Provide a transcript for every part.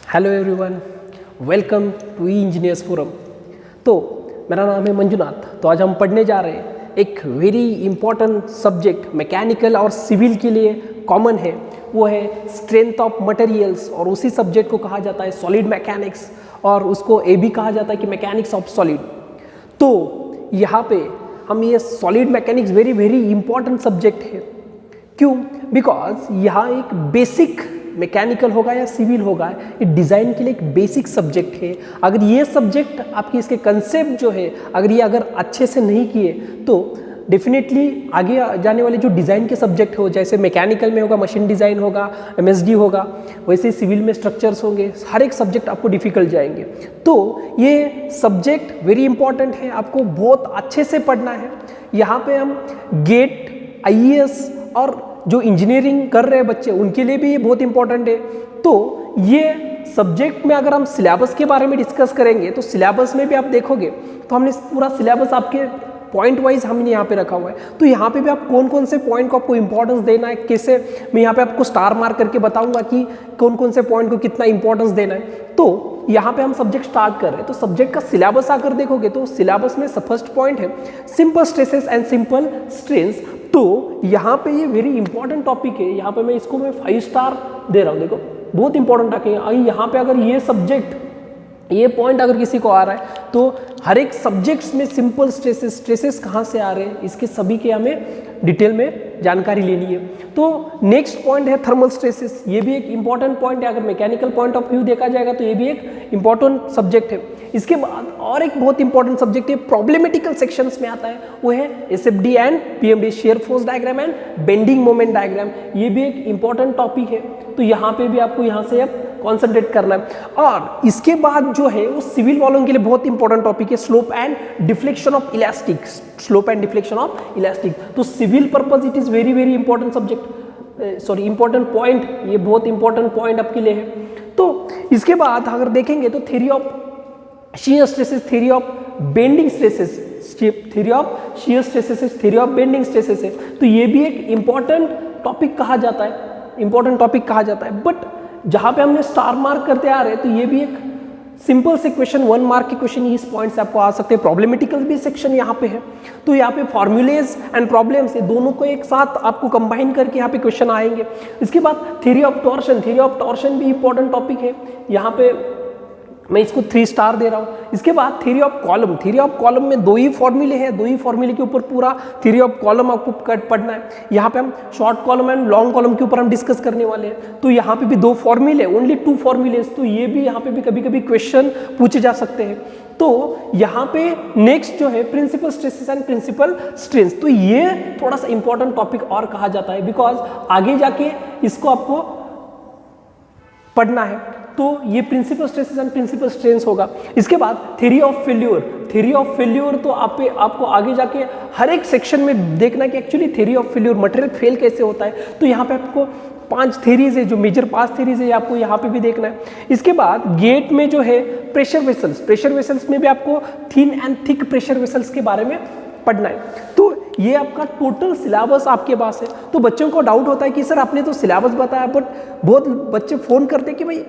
Hello everyone, welcome to E engineers forum. तो मेरा नाम है मंजुनाथ। तो आज हम पढ़ने जा रहे हैं एक वेरी इंपॉर्टेंट सब्जेक्ट मैकेनिकल और सिविल के लिए कॉमन है, वो है स्ट्रेंथ ऑफ मटेरियल्स। और उसी सब्जेक्ट को कहा जाता है सॉलिड मैकेनिक्स, और उसको ये भी कहा जाता है कि मैकेनिक्स ऑफ सॉलिड। तो यहाँ पे हम ये solid mechanics very very important subject है। क्यों? बिकॉज यहाँ एक बेसिक मैकेनिकल होगा या सिविल होगा, ये डिज़ाइन के लिए एक बेसिक सब्जेक्ट है। अगर ये सब्जेक्ट आपकी इसके कंसेप्ट जो है अगर अच्छे से नहीं किए तो डेफिनेटली आगे जाने वाले जो डिज़ाइन के सब्जेक्ट हो, जैसे मैकेनिकल में होगा मशीन डिज़ाइन होगा, एमएसडी होगा, वैसे सिविल में स्ट्रक्चर्स होंगे, हर एक सब्जेक्ट आपको डिफ़िकल्ट जाएंगे। तो ये सब्जेक्ट वेरी इंपॉर्टेंट है, आपको बहुत अच्छे से पढ़ना है। यहाँ पे हम गेट, आईएएस और जो इंजीनियरिंग कर रहे हैं बच्चे, उनके लिए भी ये बहुत इंपॉर्टेंट है। तो ये सब्जेक्ट में अगर हम सिलेबस के बारे में डिस्कस करेंगे तो सिलेबस में भी आप देखोगे तो हमने पूरा सिलेबस आपके पॉइंट वाइज हमने यहाँ पे रखा हुआ है। तो यहाँ पे भी आप कौन कौन से पॉइंट को आपको इंपॉर्टेंस देना है, कैसे मैं यहाँ पे आपको स्टार मार्क करके बताऊंगा कि कौन कौन से पॉइंट को कितना इंपॉर्टेंस देना है। तो यहाँ पे हम सब्जेक्ट स्टार्ट कर रहे हैं। तो सब्जेक्ट का सिलेबस अगर देखोगे तो सिलेबस में फर्स्ट पॉइंट है simple stresses and simple strains. तो यहाँ पे ये वेरी इंपॉर्टेंट टॉपिक है। यहाँ पे मैं इसको 5 स्टार दे रहा हूँ। देखो बहुत इंपॉर्टेंट टॉपिक है। यहाँ पे अगर ये सब्जेक्ट, ये पॉइंट अगर किसी को आ रहा है तो हर एक सब्जेक्ट्स में सिंपल स्ट्रेसेस कहाँ से आ रहे हैं, इसके सभी के हमें डिटेल में जानकारी लेनी है। तो नेक्स्ट पॉइंट है थर्मल स्ट्रेसेस। ये भी एक इंपॉर्टेंट पॉइंट है। अगर मैकेनिकल पॉइंट ऑफ व्यू देखा जाएगा तो ये भी एक इंपॉर्टेंट सब्जेक्ट है। इसके बाद और एक बहुत इंपॉर्टेंट सब्जेक्ट है, प्रॉब्लमेटिकल सेक्शंस में आता है, वो है SFD and PMD, shear force diagram and bending moment diagram. ये भी एक इंपॉर्टेंट टॉपिक है। तो यहाँ पे भी आपको यहाँ से अब कॉन्सेंट्रेट करना है। और इसके बाद जो है वो सिविल वालों के लिए बहुत इंपॉर्टेंट टॉपिक है, slope and deflection of elastic. Slope and deflection of elastic. तो civil purpose it is very very important subject, sorry important point. ये बहुत इंपॉर्टेंट पॉइंट आपके लिए है। तो इसके बाद अगर देखेंगे तो theory of shear stresses, theory of bending stresses, theory of shear stresses, theory of bending stresses है। तो ये भी एक इंपॉर्टेंट टॉपिक कहा जाता है, बट जहाँ पे हमने स्टार मार्क करते आ रहे हैं तो ये भी एक सिंपल से क्वेश्चन, 1 मार्क के क्वेश्चन इस पॉइंट से आपको आ सकते हैं। प्रॉब्लमेटिकल भी सेक्शन यहाँ पे है। तो यहाँ पे फॉर्मूलेज एंड प्रॉब्लम्स, ये दोनों को एक साथ आपको कंबाइन करके यहाँ पे क्वेश्चन आएंगे। इसके बाद थ्योरी ऑफ टॉर्शन भी इंपॉर्टेंट टॉपिक है। यहाँ पे मैं इसको 3 स्टार दे रहा हूँ। इसके बाद थ्योरी ऑफ कॉलम में 2 ही फॉर्मूले हैं, 2 ही फॉर्मूले के ऊपर पूरा थ्योरी ऑफ कॉलम आपको पढ़ना है। यहाँ पे हम short column and long column के ऊपर हम डिस्कस करने वाले हैं। तो यहाँ पे भी 2 फॉर्मूले, ओनली 2 फॉर्मूले। तो ये भी यहाँ पे भी कभी कभी क्वेश्चन पूछे जा सकते हैं। तो यहाँ पे नेक्स्ट जो है principal stresses and principal strains. तो ये थोड़ा सा इंपॉर्टेंट टॉपिक और कहा जाता है, बिकॉज आगे जाके इसको आपको पढ़ना है। तो ये principal stresses and principal strains होगा। इसके बाद थ्योरी ऑफ फेल्योर। तो आपको आगे जाके हर एक सेक्शन में देखना कि actually theory of failure, material fail कैसे होता है। तो यहाँ पे आपको 5 थ्योरीज है, जो मेजर 5 थ्योरीज है, आपको यहाँ पे भी देखना है। इसके बाद गेट में जो है प्रेशर वेसल्स में भी आपको thin and thick pressure vessels के बारे में पढ़ना है। तो ये आपका टोटल सिलेबस आपके पास है। तो बच्चों को डाउट होता है कि सर आपने तो सिलेबस बताया, बट बहुत बच्चे फ़ोन करते हैं कि भाई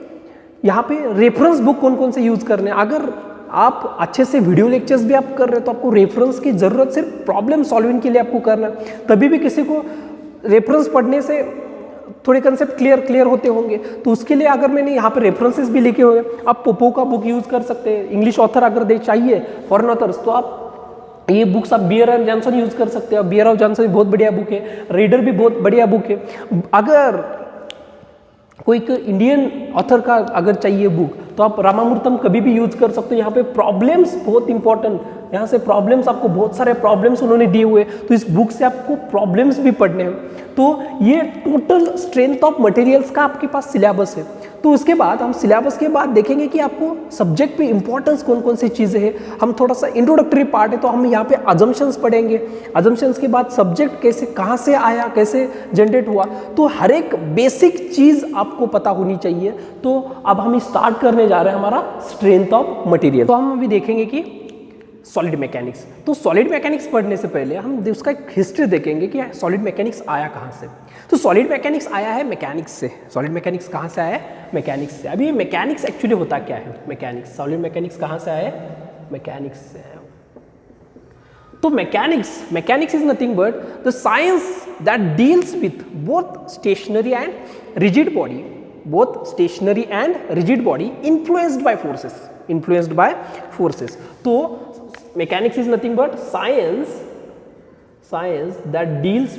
यहाँ पे रेफरेंस बुक कौन कौन से यूज़ करने हैं। अगर आप अच्छे से वीडियो लेक्चर्स भी आप कर रहे हो तो आपको रेफरेंस की ज़रूरत सिर्फ प्रॉब्लम सॉल्विंग के लिए आपको करना है। तभी भी किसी को रेफरेंस पढ़ने से थोड़े कंसेप्ट क्लियर होते होंगे। तो उसके लिए अगर मैंने यहाँ पे रेफरेंसेस भी लिखे हुए, आप पोपो का बुक यूज़ कर सकते हैं। इंग्लिश ऑथर अगर चाहिए, फॉरेन ऑथर्स, तो आप ये बुक्स आप बियर एंड जॉनसन यूज़ कर सकते हो। बियर ऑफ जॉनसन भी बहुत बढ़िया बुक है, रीडर भी बहुत बढ़िया बुक है। अगर कोई इंडियन ऑथर का अगर चाहिए बुक तो आप रामामूर्तम कभी भी यूज कर सकते हो। यहाँ पे प्रॉब्लम्स बहुत इंपॉर्टेंट, यहाँ से प्रॉब्लम्स आपको बहुत सारे प्रॉब्लम्स उन्होंने दिए हुए, तो इस बुक से आपको प्रॉब्लम्स भी पढ़ने हैं। तो ये टोटल स्ट्रेंथ ऑफ मटेरियल्स का आपके पास सिलेबस है। तो उसके बाद हम सिलेबस के बाद देखेंगे कि आपको सब्जेक्ट पे इंपॉर्टेंस कौन कौन सी चीज़ें हैं। हम थोड़ा सा इंट्रोडक्टरी पार्ट है, तो हम यहाँ पे अजम्पशंस पढ़ेंगे। अजम्पशंस के बाद सब्जेक्ट कैसे, कहाँ से आया, कैसे जनरेट हुआ, तो हर एक बेसिक चीज़ आपको पता होनी चाहिए। तो अब हम स्टार्ट करने जा रहे हैं हमारा स्ट्रेंथ ऑफ मटेरियल। तो हम अभी देखेंगे कि सॉलिड मैकेनिक्स। तो सॉलिड मैकेनिक्स पढ़ने से पहले हम उसका एक हिस्ट्री देखेंगे कि सॉलिड मैकेनिक्स आया कहाँ से। तो सॉलिड मैकेनिक्स आया है मैकेनिक्स से। सॉलिड मैकेनिक्स कहाँ से आया है? मैकेनिक्स से। अभी ये मैकेनिक्स एक्चुअली होता क्या है? मैकेनिक्स, सॉलिड मैकेनिक्स कहाँ से आया है? मैकेनिक्स से आया। तो mechanics is nothing but the science that deals with both stationary and rigid body, influenced by forces. तो mechanics is nothing but science that deals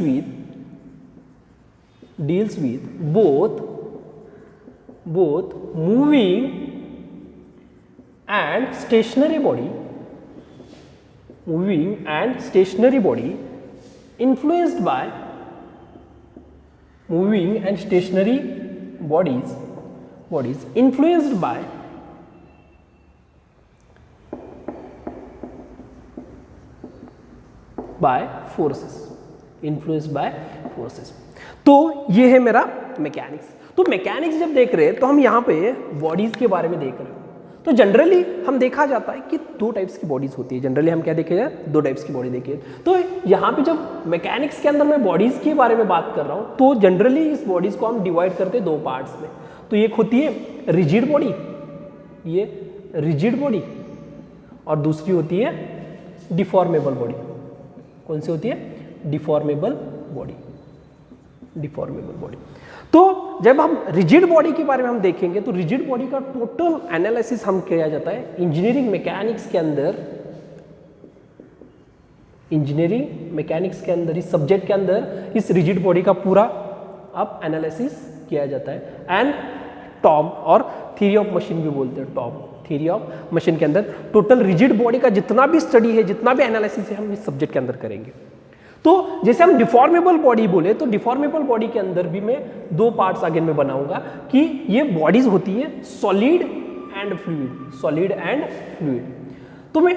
with both moving and stationary body, influenced by moving and stationary bodies influenced by forces. तो ये है मेरा mechanics. तो mechanics जब देख रहे हैं तो हम यहाँ पे बॉडीज के बारे में देख रहे हैं। तो जनरली हम देखा जाता है कि दो टाइप्स की बॉडीज होती है। जनरली हम क्या देखे जाए? दो टाइप्स की बॉडी देखिए। तो यहाँ पे जब मैकेनिक्स के अंदर मैं बॉडीज के बारे में बात कर रहा हूँ तो जनरली इस बॉडीज को हम डिवाइड करते हैं दो पार्ट्स में। तो एक होती है रिजिड बॉडी, ये रिजिड बॉडी, और दूसरी होती है डिफॉर्मेबल बॉडी। कौन सी होती है? Deformable body. तो जब हम रिजिड बॉडी के बारे में हम देखेंगे तो रिजिड बॉडी का टोटल एनालिसिस हम किया जाता है इंजीनियरिंग मैकेनिक्स के अंदर, इस सब्जेक्ट के अंदर इस रिजिड बॉडी का पूरा अब एनालिसिस किया जाता है। एंड टॉम और थ्योरी ऑफ मशीन भी बोलते हैं। टॉम थ्योरी ऑफ मशीन के अंदर टोटल रिजिड बॉडी का जितना भी स्टडी है, जितना भी एनालिसिस है, हम इस सब्जेक्ट के अंदर करेंगे। तो जैसे हम डिफॉर्मेबल बॉडी बोले तो डिफॉर्मेबल बॉडी के अंदर भी मैं दो पार्ट्स आगे में बनाऊंगा कि ये बॉडीज होती है सॉलिड एंड फ्लूइड। तो मैं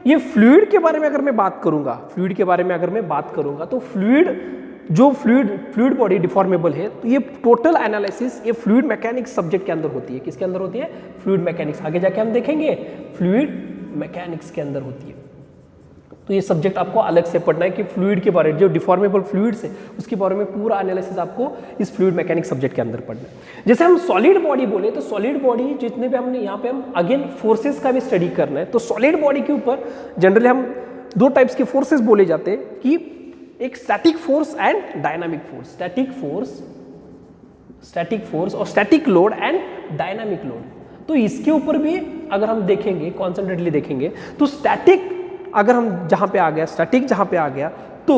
ये फ्लूइड के बारे में अगर मैं बात करूंगा, तो फ्लूइड बॉडी डिफॉर्मेबल है तो ये टोटल एनालिसिस ये फ्लूइड मैकेनिक्स सब्जेक्ट के अंदर होती है। किसके अंदर होती है? Fluid mechanics. आगे जाके हम देखेंगे फ्लूइड मैकेनिक्स के अंदर होती है। तो ये सब्जेक्ट आपको अलग से पढ़ना है कि फ्लूइड के बारे में, जो डिफॉर्मेबल फ्लूइड्स है उसके बारे में पूरा एनालिसिस आपको इस फ्लूइड मैकेनिक्स सब्जेक्ट के अंदर पढ़ना है। जैसे हम सॉलिड बॉडी बोले तो सॉलिड बॉडी जितने भी हमने यहाँ पे हम अगेन फोर्सेस का भी स्टडी करना है। तो सॉलिड बॉडी के ऊपर जनरली हम दो टाइप्स के फोर्सेस बोले जाते हैं कि एक static force and dynamic force. Static force और static load and dynamic load. तो इसके ऊपर भी अगर हम देखेंगे, कॉन्सेंट्रेटली देखेंगे, तो स्टैटिक अगर हम जहाँ पे आ गया तो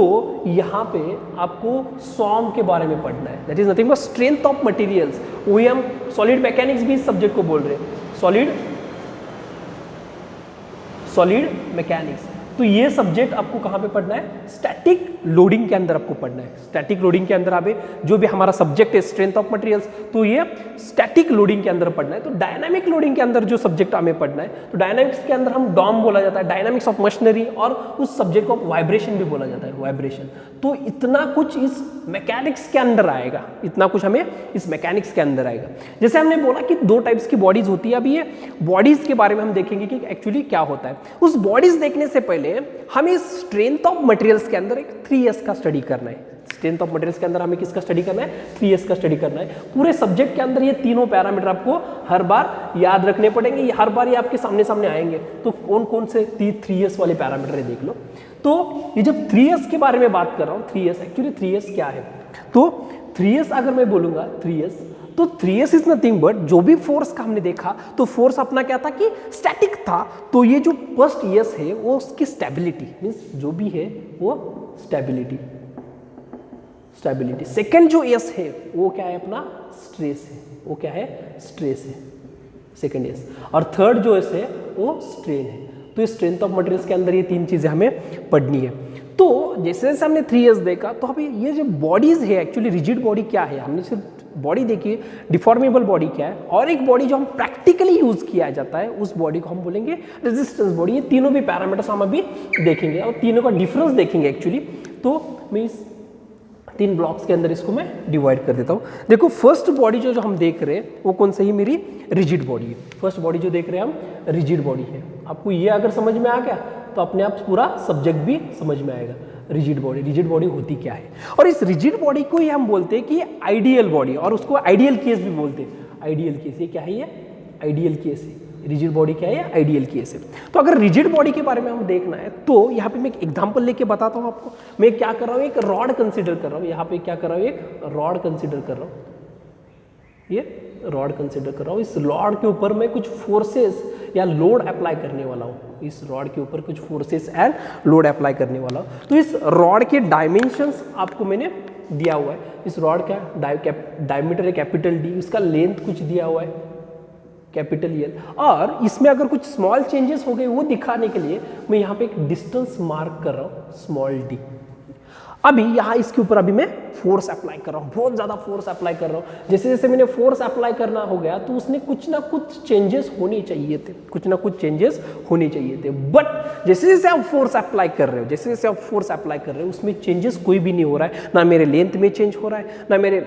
यहाँ पे आपको सॉम के बारे में पढ़ना है। That is nothing but strength of materials. वही हम सॉलिड मैकेनिक्स भी इस सब्जेक्ट को बोल रहे हैं, सॉलिड मैकेनिक्स। तो ये सब्जेक्ट आपको कहाँ पे पढ़ना है? स्टैटिक लोडिंग के अंदर आपको पढ़ना है। स्टैटिक लोडिंग के अंदर आप जो भी हमारा सब्जेक्ट है स्ट्रेंथ ऑफ मटेरियल्स, तो ये स्टैटिक लोडिंग के अंदर पढ़ना है। तो डायनामिक लोडिंग के अंदर जो सब्जेक्ट हमें पढ़ना है, तो डायनामिक्स के अंदर हम डॉम बोला जाता है, डायनामिक्स ऑफ मशीनरी, और उस सब्जेक्ट को वाइब्रेशन भी बोला जाता है, वाइब्रेशन। तो इतना कुछ इस मैकेनिक्स के अंदर आएगा, जैसे हमने बोला कि दो टाइप्स की बॉडीज होती है। अभी ये बॉडीज के बारे में हम देखेंगे कि एक्चुअली क्या होता है। उस बॉडीज देखने से पहले हमें स्ट्रेंथ ऑफ मटेरियल्स के अंदर एक 3S का स्टडी करना है। स्ट्रेंथ ऑफ मटेरियल्स के अंदर हमें किसका स्टडी करना है? 3S का स्टडी करना है। पूरे सब्जेक्ट के अंदर ये तीनों पैरामीटर आपको हर बार याद रखने पड़ेंगे, ये हर बार ये आपके सामने आएंगे। तो कौन कौन से 3S वाले पैरामीटर है देख लो। तो ये जब 3S के बारे में बात कर रहा हूँ, 3S क्या है? तो 3S अगर मैं बोलूँगा 3S इज नथिंग बट जो भी फोर्स का हमने देखा तो फोर्स अपना क्या था कि स्टैटिक था। तो ये जो फर्स्ट S है वो उसकी स्टेबिलिटी, मीन्स जो भी है वो स्टेबिलिटी। सेकेंड जो S है वो क्या है? अपना स्ट्रेस है। Second S। और थर्ड जो S है वो स्ट्रेन है। तो ये स्ट्रेंथ ऑफ मटेरियल्स के अंदर ये तीन चीजें हमें पढ़नी है। तो जैसे जैसे हमने 3S देखा तो अभी ये जो बॉडीज है, एक्चुअली रिजिड बॉडी क्या है, हमने सिर्फ बॉडी देखी, डिफॉर्मेबल बॉडी क्या है, और एक बॉडी जो हम प्रैक्टिकली यूज किया जाता है उस बॉडी को हम बोलेंगे रेजिस्टेंस बॉडी। ये तीनों भी पैरामीटर्स हम अभी देखेंगे और तीनों का डिफरेंस देखेंगे एक्चुअली। तो मैं इस 3 ब्लॉक्स के अंदर इसको मैं डिवाइड कर देता हूँ। देखो फर्स्ट बॉडी जो हम देख रहे हैं वो कौन सा ही? मेरी रिजिड बॉडी है। फर्स्ट बॉडी जो देख रहे हैं हम रिजिड बॉडी है। आपको ये अगर समझ में आ गया तो अपने आप पूरा सब्जेक्ट भी समझ में आएगा। रिजिड बॉडी होती क्या है, और इस रिजिड बॉडी को ही हम बोलते हैं कि आइडियल बॉडी, और उसको आइडियल केस भी बोलते हैं। आइडियल केस, ये क्या है, ये आइडियल केस है। रिजिड बॉडी क्या है, आइडियल केस है। तो अगर रिजिड बॉडी के बारे में हम देखना है तो यहाँ पे मैं एक एग्जांपल लेके बताता हूँ आपको। मैं क्या कर रहा हूँ, एक रॉड कंसीडर कर रहा हूँ। यहाँ पे क्या कर रहा हूँ, एक रॉड कंसीडर कर रहा हूँ। ये रॉड कंसीडर कर रहा हूँ। इस रॉड के ऊपर मैं कुछ फोर्सेस या लोड अप्लाई करने वाला हूँ। इस रॉड के ऊपर कुछ फोर्सेस एंड लोड अप्लाई करने वाला हूँ। तो इस रॉड के डायमेंशंस आपको मैंने दिया हुआ है। इस रॉड का डायमीटर है कैपिटल डी, उसका लेंथ कुछ दिया हुआ है कैपिटल एल, और इसमें अगर कुछ स्मॉल चेंजेस हो गए वो दिखाने के लिए मैं यहाँ पे एक डिस्टेंस मार्क कर रहा हूँ, स्मॉल डी। अभी यहाँ इसके ऊपर अभी मैं फोर्स अप्लाई कर रहा हूँ, बहुत ज़्यादा फोर्स अप्लाई कर रहा हूँ। जैसे जैसे मैंने फोर्स अप्लाई करना हो गया तो उसने कुछ ना कुछ चेंजेस होने चाहिए थे, कुछ ना कुछ चेंजेस होने चाहिए थे। बट जैसे जैसे आप फोर्स अप्लाई कर रहे हो, जैसे जैसे आप फोर्स अप्लाई कर रहे हो, उसमें चेंजेस कोई भी नहीं हो रहा है। ना मेरे लेंथ में चेंज हो रहा है, ना मेरे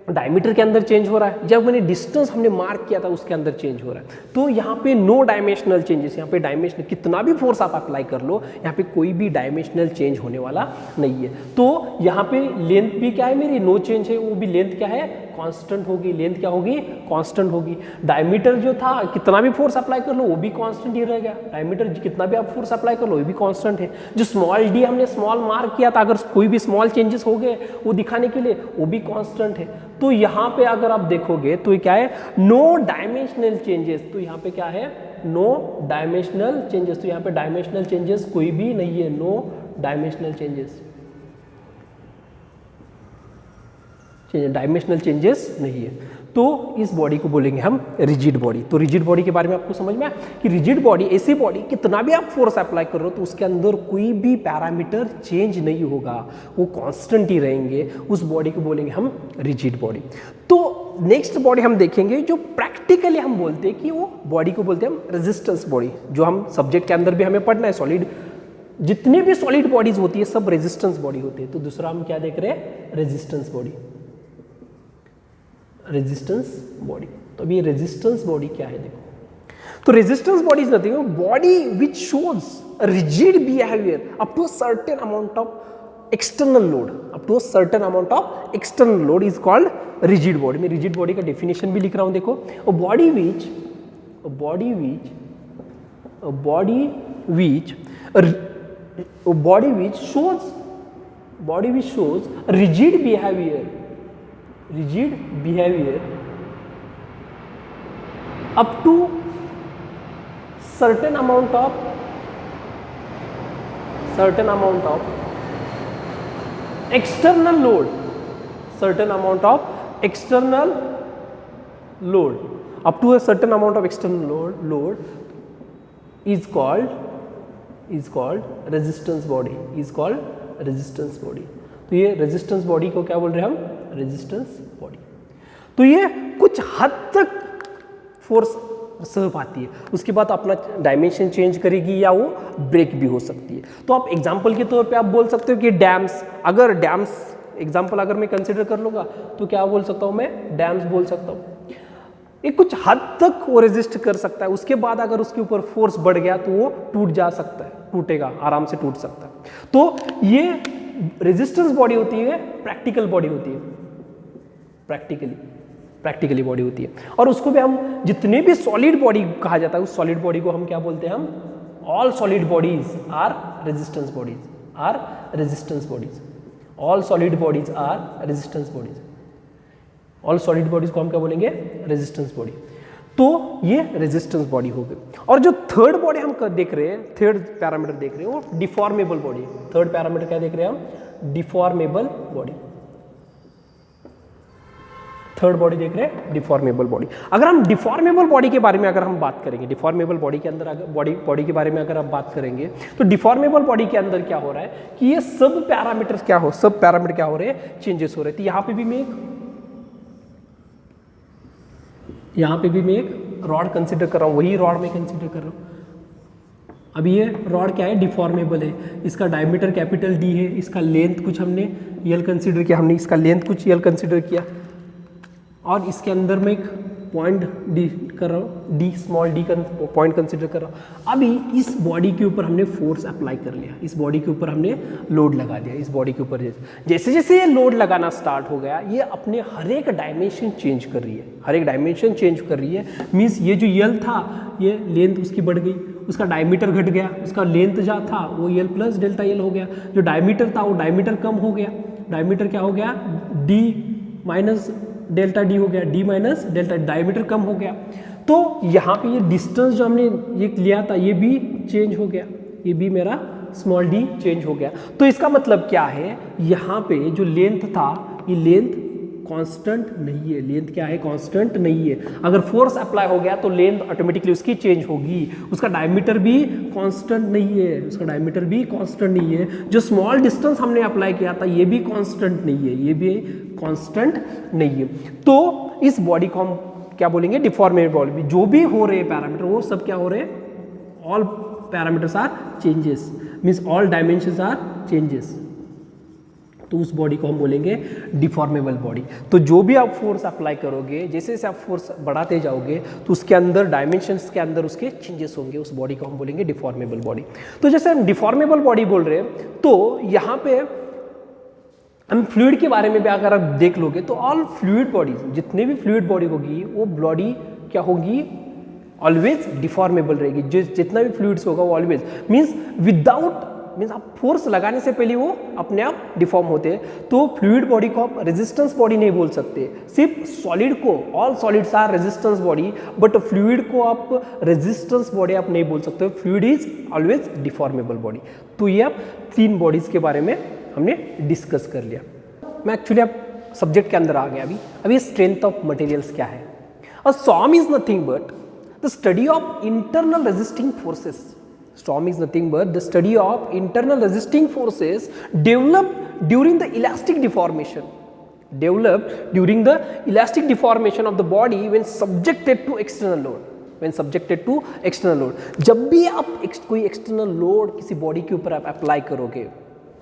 डायमीटर के अंदर चेंज हो रहा है, जब मैंने डिस्टेंस हमने मार्क किया था उसके अंदर चेंज हो रहा है। तो यहाँ पे नो डायमेंशनल चेंजेस, यहाँ पे डायमेंशनल कितना भी फोर्स आप अप्लाई कर लो, यहाँ पे कोई भी डायमेंशनल चेंज होने वाला नहीं है। तो यहाँ पे लेंथ भी क्या है मेरी, नो चेंज है, वो भी लेंथ क्या है, कांस्टेंट होगी। लेंथ क्या होगी, कांस्टेंट होगी। डायमीटर जो था कितना भी फोर्स अप्लाई कर लो वो भी कांस्टेंट ही रहेगा। डायमीटर कितना भी आप फोर्स अप्लाई कर लो वो भी कांस्टेंट है। जो स्मॉल डी हमने स्मॉल मार्क किया था, अगर कोई भी स्मॉल चेंजेस हो गए वो दिखाने के लिए, वो भी कांस्टेंट है। तो यहाँ पे अगर आप देखोगे तो ये क्या है, नो डायमेंशनल चेंजेस। तो यहाँ पे क्या है, नो डायमेंशनल चेंजेस। तो यहाँ पे डायमेंशनल चेंजेस कोई भी नहीं है, no dimensional changes, dimensional changes नहीं है। तो इस बॉडी को बोलेंगे हम रिजिड बॉडी। तो रिजिड बॉडी के बारे में आपको समझ में आया कि रिजिड बॉडी ऐसी बॉडी कितना भी आप फोर्स अप्लाई कर रहे हो तो उसके अंदर कोई भी पैरामीटर चेंज नहीं होगा, वो कांस्टेंट ही रहेंगे। उस बॉडी को बोलेंगे हम रिजिड बॉडी। तो नेक्स्ट बॉडी हम देखेंगे जो प्रैक्टिकली हम बोलते हैं कि वो बॉडी को बोलते हैं हम रेजिस्टेंस बॉडी, जो हम सब्जेक्ट के अंदर भी हमें पढ़ना है। सॉलिड जितनी भी सॉलिड बॉडीज होती है सब रेजिस्टेंस बॉडी होती है। तो दूसरा हम क्या देख रहे हैं, रेजिस्टेंस बॉडी, रेजिस्टेंस बॉडी। तो अभी रेजिस्टेंस बॉडी क्या है देखो, तो resistance body is nothing body which shows rigid behaviour up to certain amount of external load, up to certain amount of external load is called rigid body. मैं rigid body का definition भी लिख रहा हूं देखो, body which shows rigid behaviour up to certain amount of external load, up to a certain amount of external load is called resistance body, तो ये resistance body को क्या बोल रहे हैं हम, रेजिस्टेंस बॉडी। तो ये कुछ हद तक फोर्स सह पाती है, उसके बाद अपना डायमेंशन चेंज करेगी या वो ब्रेक भी हो सकती है। तो आप एग्जांपल के तौर पे आप बोल सकते हो कि डैम्स, अगर डैम्स एग्जांपल अगर मैं कंसिडर कर लूँगा तो क्या बोल सकता हूँ मैं, डैम्स बोल सकता हूँ। ये कुछ हद तक वो रेजिस्ट कर सकता है, उसके बाद अगर उसके ऊपर फोर्स बढ़ गया तो वो टूट जा सकता है, टूटेगा, आराम से टूट सकता है। तो ये रेजिस्टेंस बॉडी होती है, प्रैक्टिकल बॉडी होती है, प्रैक्टिकली बॉडी होती है। और उसको भी हम जितने भी सॉलिड बॉडी कहा जाता है उस सॉलिड बॉडी को हम क्या बोलते हैं, हम all solid bodies are resistance bodies, all solid bodies are resistance bodies, all solid bodies को हम क्या बोलेंगे, रेजिस्टेंस बॉडी। तो ये रेजिस्टेंस बॉडी हो गई। और जो थर्ड बॉडी हम देख रहे हैं, थर्ड पैरामीटर देख रहे हैं वो डिफॉर्मेबल बॉडी। थर्ड पैरामीटर क्या देख रहे हैं हम, डिफॉर्मेबल बॉडी। थर्ड बॉडी देख रहे हैं, डिफॉर्मेबल बॉडी। अगर हम डिफॉर्मेबल बॉडी के बारे में अगर हम बात करेंगे, डिफॉर्मेबल बॉडी के अंदर अगर बॉडी के बारे में अगर आप बात करेंगे तो डिफॉर्मेबल बॉडी के अंदर क्या हो रहा है कि ये सब पैरामीटर क्या हो रहे हैं, चेंजेस हो रहे हैं। तो यहाँ पे भी मैं एक रॉड कंसिडर कर रहा हूँ, वही रॉड में कंसिडर कर रहा हूँ। अभी ये रॉड क्या है, डिफॉर्मेबल है, इसका डायमीटर कैपिटल डी है, इसका लेंथ कुछ हमने यल कंसिडर किया, इसका लेंथ कुछ यल कंसिडर किया, और इसके अंदर में एक पॉइंट डी कर रहा हूँ, डी स्मॉल डी का पॉइंट कंसिडर कर रहा हूँ। अभी इस बॉडी के ऊपर हमने फोर्स अप्लाई कर लिया, इस बॉडी के ऊपर हमने लोड लगा दिया, इस बॉडी के ऊपर जैसे जैसे ये लोड लगाना स्टार्ट हो गया, ये अपने हर एक डायमेंशन चेंज कर रही है, हर एक डायमेंशन चेंज कर रही है। मीन्स ये जो यल था, ये लेंथ उसकी बढ़ गई, उसका डायमीटर घट गया, उसका लेंथ जो था वो यल प्लस डेल्टा यल हो गया, जो डायमीटर था वो डायमीटर कम हो गया, डायमीटर क्या हो गया, डी माइनस डेल्टा डी हो गया, डी माइनस डेल्टा, डायमीटर कम हो गया। तो यहाँ पे ये डिस्टेंस जो हमने ये लिया था ये भी चेंज हो गया, ये भी मेरा स्मॉल डी चेंज हो गया। तो इसका मतलब क्या है, यहाँ पे जो लेंथ था ये लेंथ कांस्टेंट नहीं है, लेंथ क्या है, कांस्टेंट नहीं है। अगर फोर्स अप्लाई हो गया तो लेंथ ऑटोमेटिकली उसकी चेंज होगी, उसका डायमीटर भी कांस्टेंट नहीं है, उसका डायमीटर भी कांस्टेंट नहीं है। जो स्मॉल डिस्टेंस हमने अप्लाई किया था ये भी कांस्टेंट नहीं है, ये भी कांस्टेंट नहीं है। तो इस बॉडी को हम क्या बोलेंगे, डिफॉर्मेबल बॉडी। जो भी हो रहे पैरामीटर वो सब क्या हो रहे, all parameters are changes, means all dimensions are changes. तो उस बॉडी को हम बोलेंगे डिफॉर्मेबल बॉडी। तो जो भी आप फोर्स अप्लाई करोगे, जैसे जैसे आप फोर्स बढ़ाते जाओगे तो उसके अंदर डायमेंशंस के अंदर उसके चेंजेस होंगे, उस बॉडी को हम बोलेंगे डिफॉर्मेबल बॉडी। तो जैसे हम डिफॉर्मेबल बॉडी बोल रहे हैं तो यहाँ पे हम फ्लूइड के बारे में भी अगर आप देख लोगे तो ऑल फ्लूइड बॉडीज, जितने भी फ्लूइड बॉडी होगी वो बॉडी क्या होगी, ऑलवेज डिफॉर्मेबल रहेगी। जितना भी फ्लूइड्स होगा वो ऑलवेज मीन्स विदाउट, मीन्स आप फोर्स लगाने से पहले वो अपने आप डिफॉर्म होते हैं। तो फ्लूइड बॉडी को आप रेजिस्टेंस बॉडी नहीं बोल सकते, सिर्फ सॉलिड को, all solids are resistance body, but fluid को आप रेजिस्टेंस बॉडी आप नहीं बोल सकते, fluid is always deformable body. तो ये आप तीन बॉडीज के बारे में हमने डिस्कस कर लिया। मैं एक्चुअली आप सब्जेक्ट के अंदर आ गया। अभी स्ट्रेंथ ऑफ मटेरियल्स क्या है। अ STORM is nothing but the study of internal resisting forces. STORM is nothing but the study of internal resisting forces developed during the elastic deformation. Developed during the elastic deformation of the body when subjected to external load. When subjected to external load. जब भी आप कोई external load किसी body के ऊपर आप apply करोगे,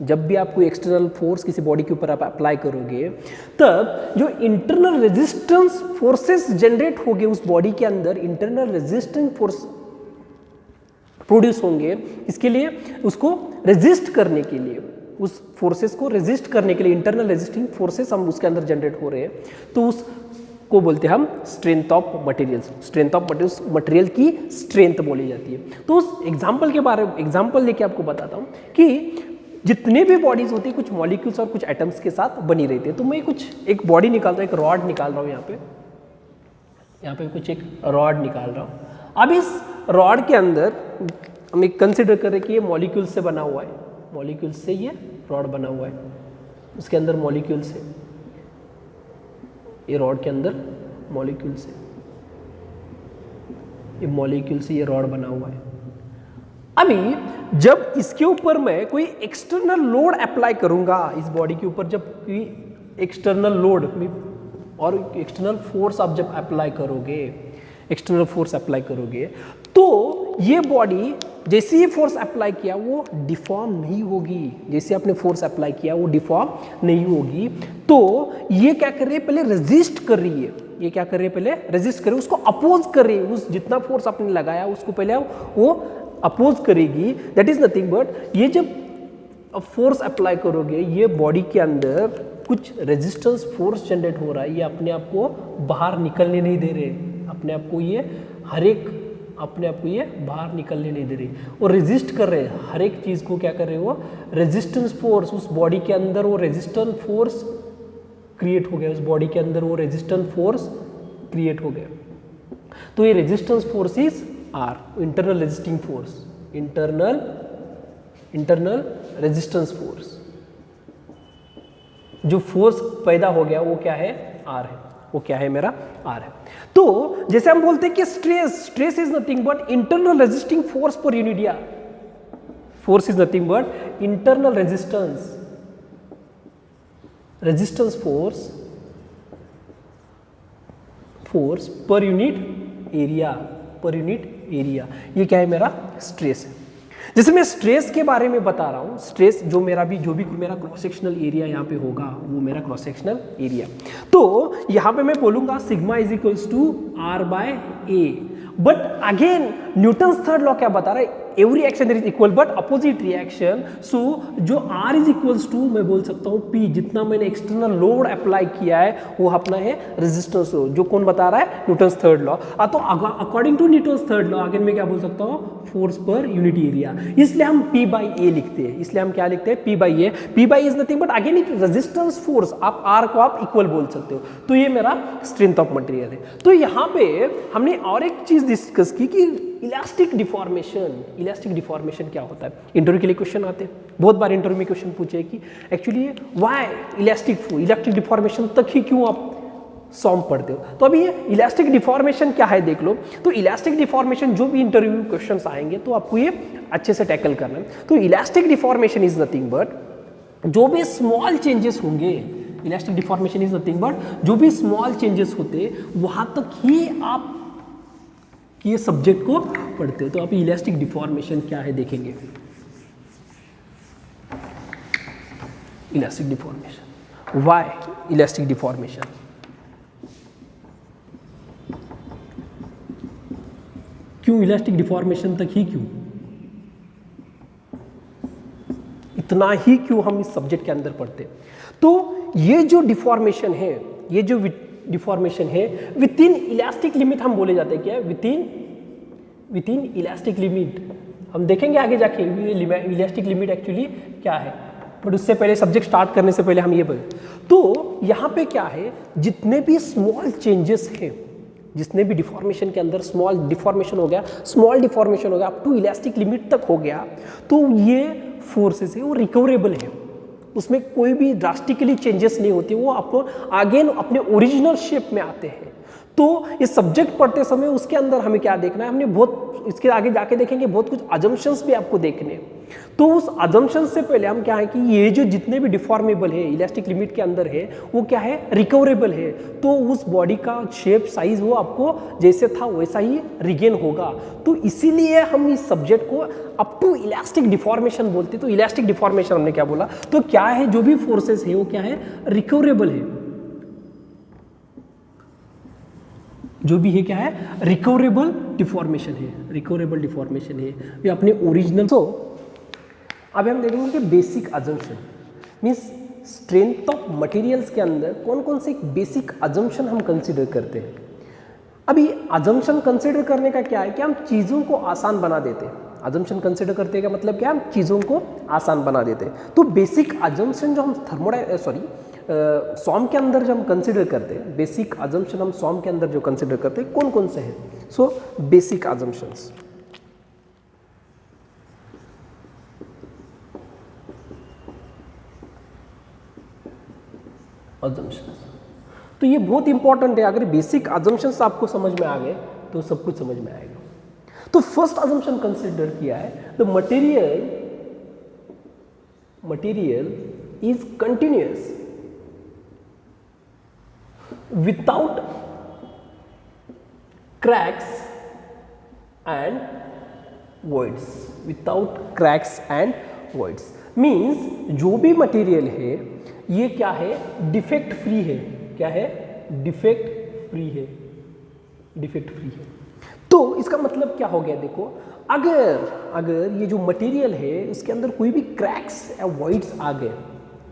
जब भी आप कोई एक्सटर्नल फोर्स किसी बॉडी के ऊपर आप अप्लाई करोगे, तब जो इंटरनल रेजिस्टेंस फोर्सेस जनरेट होंगे उस बॉडी के अंदर, इंटरनल रेजिस्टेंस फोर्स प्रोड्यूस होंगे, इसके लिए उसको रेजिस्ट करने के लिए, उस फोर्सेस को रेजिस्ट करने के लिए इंटरनल रेजिस्टिंग फोर्सेस हम उसके अंदर जनरेट हो रहे हैं, तो उसको बोलते हैं हम strength of materials. Strength of materials, material की स्ट्रेंथ बोली जाती है। तो उस एग्जाम्पल के बारे में, एग्जाम्पल लेके आपको बताता हूँ कि जितने भी बॉडीज होती है कुछ मॉलिक्यूल्स और कुछ एटम्स के साथ बनी रहती है। तो मैं कुछ एक बॉडी निकाल रहा हूँ, एक रॉड निकाल रहा हूँ, यहाँ पे कुछ एक रॉड निकाल रहा हूँ। अब इस रॉड के अंदर हम एक कंसिडर करें कि ये मॉलिक्यूल से बना हुआ है, मॉलिक्यूल से ये रॉड बना हुआ है, उसके अंदर मॉलिक्यूल से, ये रॉड के अंदर मॉलिक्यूल से, ये मॉलिक्यूल से ये रॉड बना हुआ है। अभी जब इसके ऊपर मैं कोई एक्सटर्नल लोड अप्लाई करूंगा इस बॉडी के ऊपर, जब कोई एक्सटर्नल लोड और एक्सटर्नल फोर्स आप जब अप्लाई करोगे, एक्सटर्नल फोर्स अप्लाई करोगे, तो ये बॉडी जैसे ही फोर्स अप्लाई किया वो डिफॉर्म नहीं होगी। जैसे आपने फोर्स अप्लाई किया वो डिफॉर्म नहीं होगी। तो ये क्या कर रही है, पहले रेजिस्ट कर रही है। ये क्या कर रही है, पहले रेजिस्ट कर रही है, उसको अपोज कर रही है। उस जितना फोर्स आपने लगाया उसको पहले वो अपोज करेगी। दैट इज नथिंग बट, ये जब फोर्स अप्लाई करोगे ये बॉडी के अंदर कुछ रेजिस्टेंस फोर्स जनरेट हो रहा है, ये अपने आप को बाहर निकलने नहीं दे रहे, अपने आप को ये हर एक अपने आप को ये बाहर निकलने नहीं दे रही, वो रेजिस्ट कर रहे हैं हर एक चीज़ को। क्या कर रहे हैं वो, रेजिस्टेंस फोर्स उस बॉडी के अंदर, वो रेजिस्टेंस फोर्स क्रिएट हो गया, उस बॉडी के अंदर वो रेजिस्टेंस फोर्स क्रिएट हो गया। तो ये resistance force is are, internal resisting force, internal resistance force. जो फोर्स पैदा हो गया वो क्या है, आर है, वो क्या है मेरा, आर है। तो जैसे हम बोलते हैं कि stress is nothing but internal resisting force per unit area. Force is nothing but internal resistance force per unit area, ये क्या है मेरा, स्ट्रेस है। जैसे मैं स्ट्रेस के बारे में बता रहा हूँ, स्ट्रेस जो भी मेरा क्रॉस सेक्शनल एरिया यहाँ पे होगा वो मेरा क्रॉस सेक्शनल एरिया। तो यहाँ पे मैं बोलूँगा sigma is equals to R by A. But again Newton's third law क्या बता रहा है, every action there is equal but opposite reaction. So जो आर इज इक्वल्स टू मैं बोल सकता हूँ पी, जितना मैंने एक्सटर्नल लोड अप्लाई किया है वो अपना है रेजिस्टेंस, जो कौन बता रहा है, न्यूटन्स थर्ड लॉ। तो according to Newton's third law again मैं क्या बोल सकता हूँ, फोर्स पर यूनिट एरिया, इसलिए हम पी बाई ए लिखते हैं। इसलिए हम क्या लिखते हैं, P by A. P by is nothing but again it resistance force, आप आर को आप इक्वल बोल सकते हो। तो ये मेरा स्ट्रेंथ ऑफ मटेरियल है। तो यहाँ पे हमने और एक चीज डिस्कस की कि इलास्टिक डिफॉर्मेशन क्या होता है। इंटरव्यू के लिए क्वेश्चन आते हैं, बहुत बार इंटरव्यू में क्वेश्चन पूछे कि एक्चुअली व्हाई इलास्टिक डिफॉर्मेशन तक ही क्यों आप सॉम पढ़ते हो। तो अभी ये इलास्टिक डिफॉर्मेशन क्या है देख लो। तो इलास्टिक डिफॉर्मेशन जो भी इंटरव्यू क्वेश्चंस आएंगे तो आपको ये अच्छे से टैकल करना है। तो elastic deformation is nothing but जो भी स्मॉल चेंजेस होंगे, elastic deformation is nothing but जो भी स्मॉल चेंजेस होते वहां तक ही आप ये सब्जेक्ट को पढ़ते हो। तो आप इलास्टिक डिफॉर्मेशन क्या है देखेंगे। Elastic deformation, why elastic deformation, क्यों इलास्टिक डिफॉर्मेशन तक ही क्यों, इतना ही क्यों हम इस सब्जेक्ट के अंदर पढ़ते। तो ये जो डिफॉर्मेशन है, ये जो डिफॉर्मेशन है विद इन इलास्टिक लिमिट हम बोले जाते हैं। क्या है, विद इन इलास्टिक लिमिट। हम देखेंगे आगे जाके इलास्टिक लिमिट एक्चुअली क्या है, बट उससे पहले सब्जेक्ट स्टार्ट करने से पहले हम ये बोले। तो यहाँ पे क्या है, जितने भी स्मॉल चेंजेस हैं, जितने भी डिफॉर्मेशन के अंदर स्मॉल डिफॉर्मेशन हो गया अप टू इलास्टिक लिमिट तक हो गया, तो ये फोर्सेस है वो रिकवरेबल है, उसमें कोई भी ड्रास्टिकली चेंजेस नहीं होती, वो आपको अगेन अपने ओरिजिनल शेप में आते हैं। तो इस सब्जेक्ट पढ़ते समय उसके अंदर हमें क्या देखना है, हमने बहुत इसके आगे जाके देखेंगे बहुत कुछ अजम्पशंस भी आपको देखने। तो उस अजम्पशंस से पहले हम क्या है कि ये जो जितने भी डिफॉर्मेबल है इलास्टिक लिमिट के अंदर है वो क्या है, रिकवरेबल है। तो उस बॉडी का शेप साइज वो आपको जैसे था वैसा ही रिगेन होगा। तो इसीलिए हम इस सब्जेक्ट को अप टू इलास्टिक डिफॉर्मेशन बोलते। तो इलास्टिक डिफॉर्मेशन हमने क्या बोला, तो क्या है, जो भी फोर्सेस है वो क्या है, रिकवरेबल है, जो भी है क्या है, रिकवरेबल डिफॉर्मेशन है, रिकवरेबल डिफॉर्मेशन है, ये अपने ओरिजिनल। तो अब हम देखेंगे कि basic assumption means strength of materials के अंदर कौन कौन से बेसिक अजम्पशन हम कंसीडर करते हैं। अभी अजम्पशन कंसीडर करने का क्या है कि हम चीज़ों को आसान बना देते हैं। अजम्पशन कंसीडर करते हैं का मतलब क्या, हम चीज़ों को आसान बना देते हैं। तो बेसिक अजम्पशन जो हम सॉम के अंदर जो हम कंसिडर करते हैं, बेसिक अजम्पशन हम सॉम के अंदर जो कंसिडर करते हैं कौन कौन से हैं। सो बेसिक अजम्पशंस, तो ये बहुत इंपॉर्टेंट है। अगर बेसिक अजम्पशंस आपको समझ में आ गए तो सब कुछ समझ में आएगा। तो फर्स्ट अजम्पशन कंसिडर किया है, the material is continuous without cracks and voids means जो भी मटेरियल है ये क्या है, डिफेक्ट फ्री है। क्या है, डिफेक्ट फ्री है। तो इसका मतलब क्या हो गया, देखो अगर ये जो मटेरियल है उसके अंदर कोई भी क्रैक्स या वॉइड्स आ गए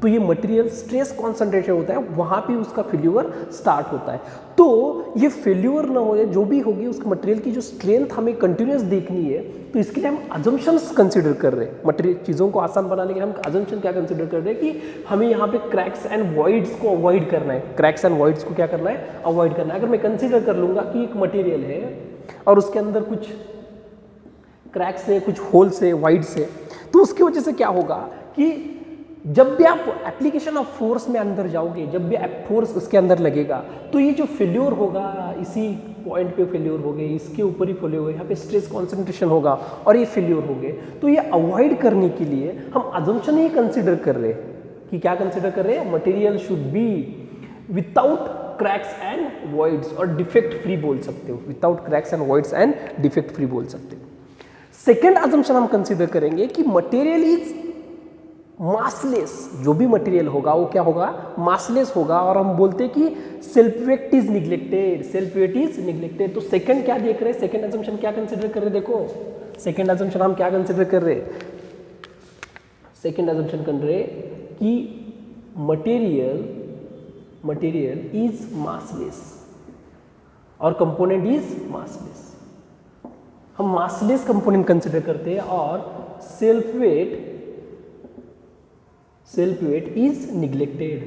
तो ये मटेरियल स्ट्रेस कॉन्सेंट्रेशन होता है, वहाँ पे उसका फेल्यूर स्टार्ट होता है। तो ये फेल्यूर ना हो, जो भी होगी उसके मटेरियल की जो स्ट्रेंथ हमें कंटिन्यूस देखनी है, तो इसके लिए हम अजम्पशंस कंसीडर कर रहे हैं। मटेरियल चीज़ों को आसान बनाने के लिए हम अजम्पशन क्या कंसीडर कर रहे हैं कि हमें यहाँ पे क्रैक्स एंड वॉइड्स को अवॉइड करना है। क्रैक्स एंड वॉइड्स को क्या करना है, अवॉइड करना है। अगर मैं कंसिडर कर लूँगा कि एक मटेरियल है और उसके अंदर कुछ क्रैक्स है, कुछ होल्स है, वॉइड्स है, तो उसकी वजह से क्या होगा कि जब भी आप एप्लीकेशन ऑफ फोर्स में अंदर जाओगे, जब भी फोर्स उसके अंदर लगेगा, तो ये जो फेल्योर होगा इसी पॉइंट पे फेल्योर हो गए, इसके ऊपर ही फेल्योर हो, यहाँ पे स्ट्रेस कॉन्सेंट्रेशन होगा और ये फेल्योर हो गए। तो ये अवॉइड करने के लिए हम अजम्पशन ही कंसिडर कर रहे हैं कि क्या कंसिडर कर रहे हैं, material should be without cracks and voids और डिफेक्ट फ्री बोल सकते हो, without cracks and voids and defect free बोल सकते हो। सेकेंड अजम्पशन हम कंसिडर करेंगे कि मटेरियल इज मासलेस। जो भी मटेरियल होगा वो क्या होगा, मासलेस होगा। और हम बोलते हैं कि self weight is neglected, self weight is neglected. तो सेकंड क्या देख रहे हैं, सेकंड अजम्पशन क्या कंसिडर कर रहे हैं, देखो सेकंड अजम्पशन हम क्या कंसिडर कर रहे हैं, सेकंड अजम्पशन कर रहे हैं कि मटेरियल इज मासलेस और कंपोनेंट इज मासलेस। हम मासलेस कंपोनेंट कंसिडर करते हैं और self weight is neglected,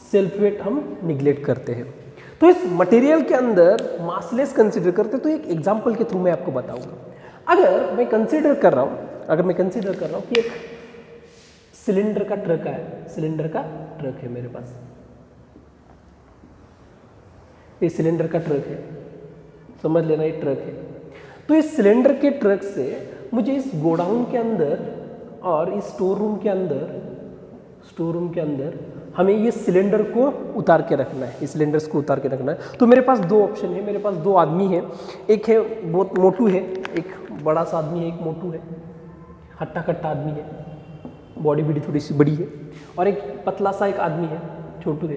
self weight हम निग्लेक्ट करते हैं। तो इस मटेरियल के अंदर मासलेस कंसिडर करते हैं। तो एक एग्जांपल के थ्रू मैं आपको बताऊंगा। अगर मैं कंसिडर कर रहा हूं कि एक सिलेंडर का ट्रक है मेरे पास, ये सिलेंडर का ट्रक है, समझ लेना ये ट्रक है। तो इस सिलेंडर के ट्रक से मुझे इस गोडाउन के अंदर और इस स्टोर रूम के अंदर हमें ये सिलेंडर को उतार के रखना है, इस सिलेंडर्स को उतार के रखना है। तो मेरे पास दो ऑप्शन है, मेरे पास दो आदमी है, एक है बहुत मोटू है, एक बड़ा सा आदमी है, एक मोटू है, हट्टा कट्टा आदमी है, बॉडी भी थोड़ी सी बड़ी है, और एक पतला सा एक आदमी है, छोटू है,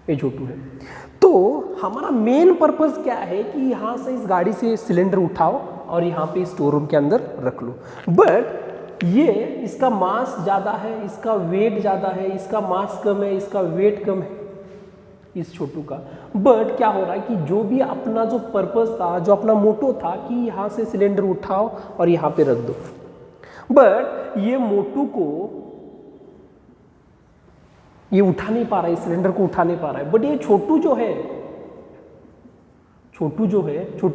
ये छोटू है। तो हमारा मेन पर्पस क्या है कि यहाँ से इस गाड़ी से सिलेंडर उठाओ और यहाँ पे स्टोर रूम के अंदर रख लो। बट ये इसका मास ज़्यादा है, इसका वेट ज़्यादा है, इसका मास कम है, इसका वेट कम है इस छोटू का। बट क्या हो रहा है कि जो भी अपना जो पर्पस था, जो अपना मोटो था कि यहाँ से सिलेंडर उठाओ और यहाँ पे रख दो, बट ये मोटू को ये उठा नहीं पा रहा है, सिलेंडर को उठा नहीं पा रहा है। बट ये छोटू जो है छोटू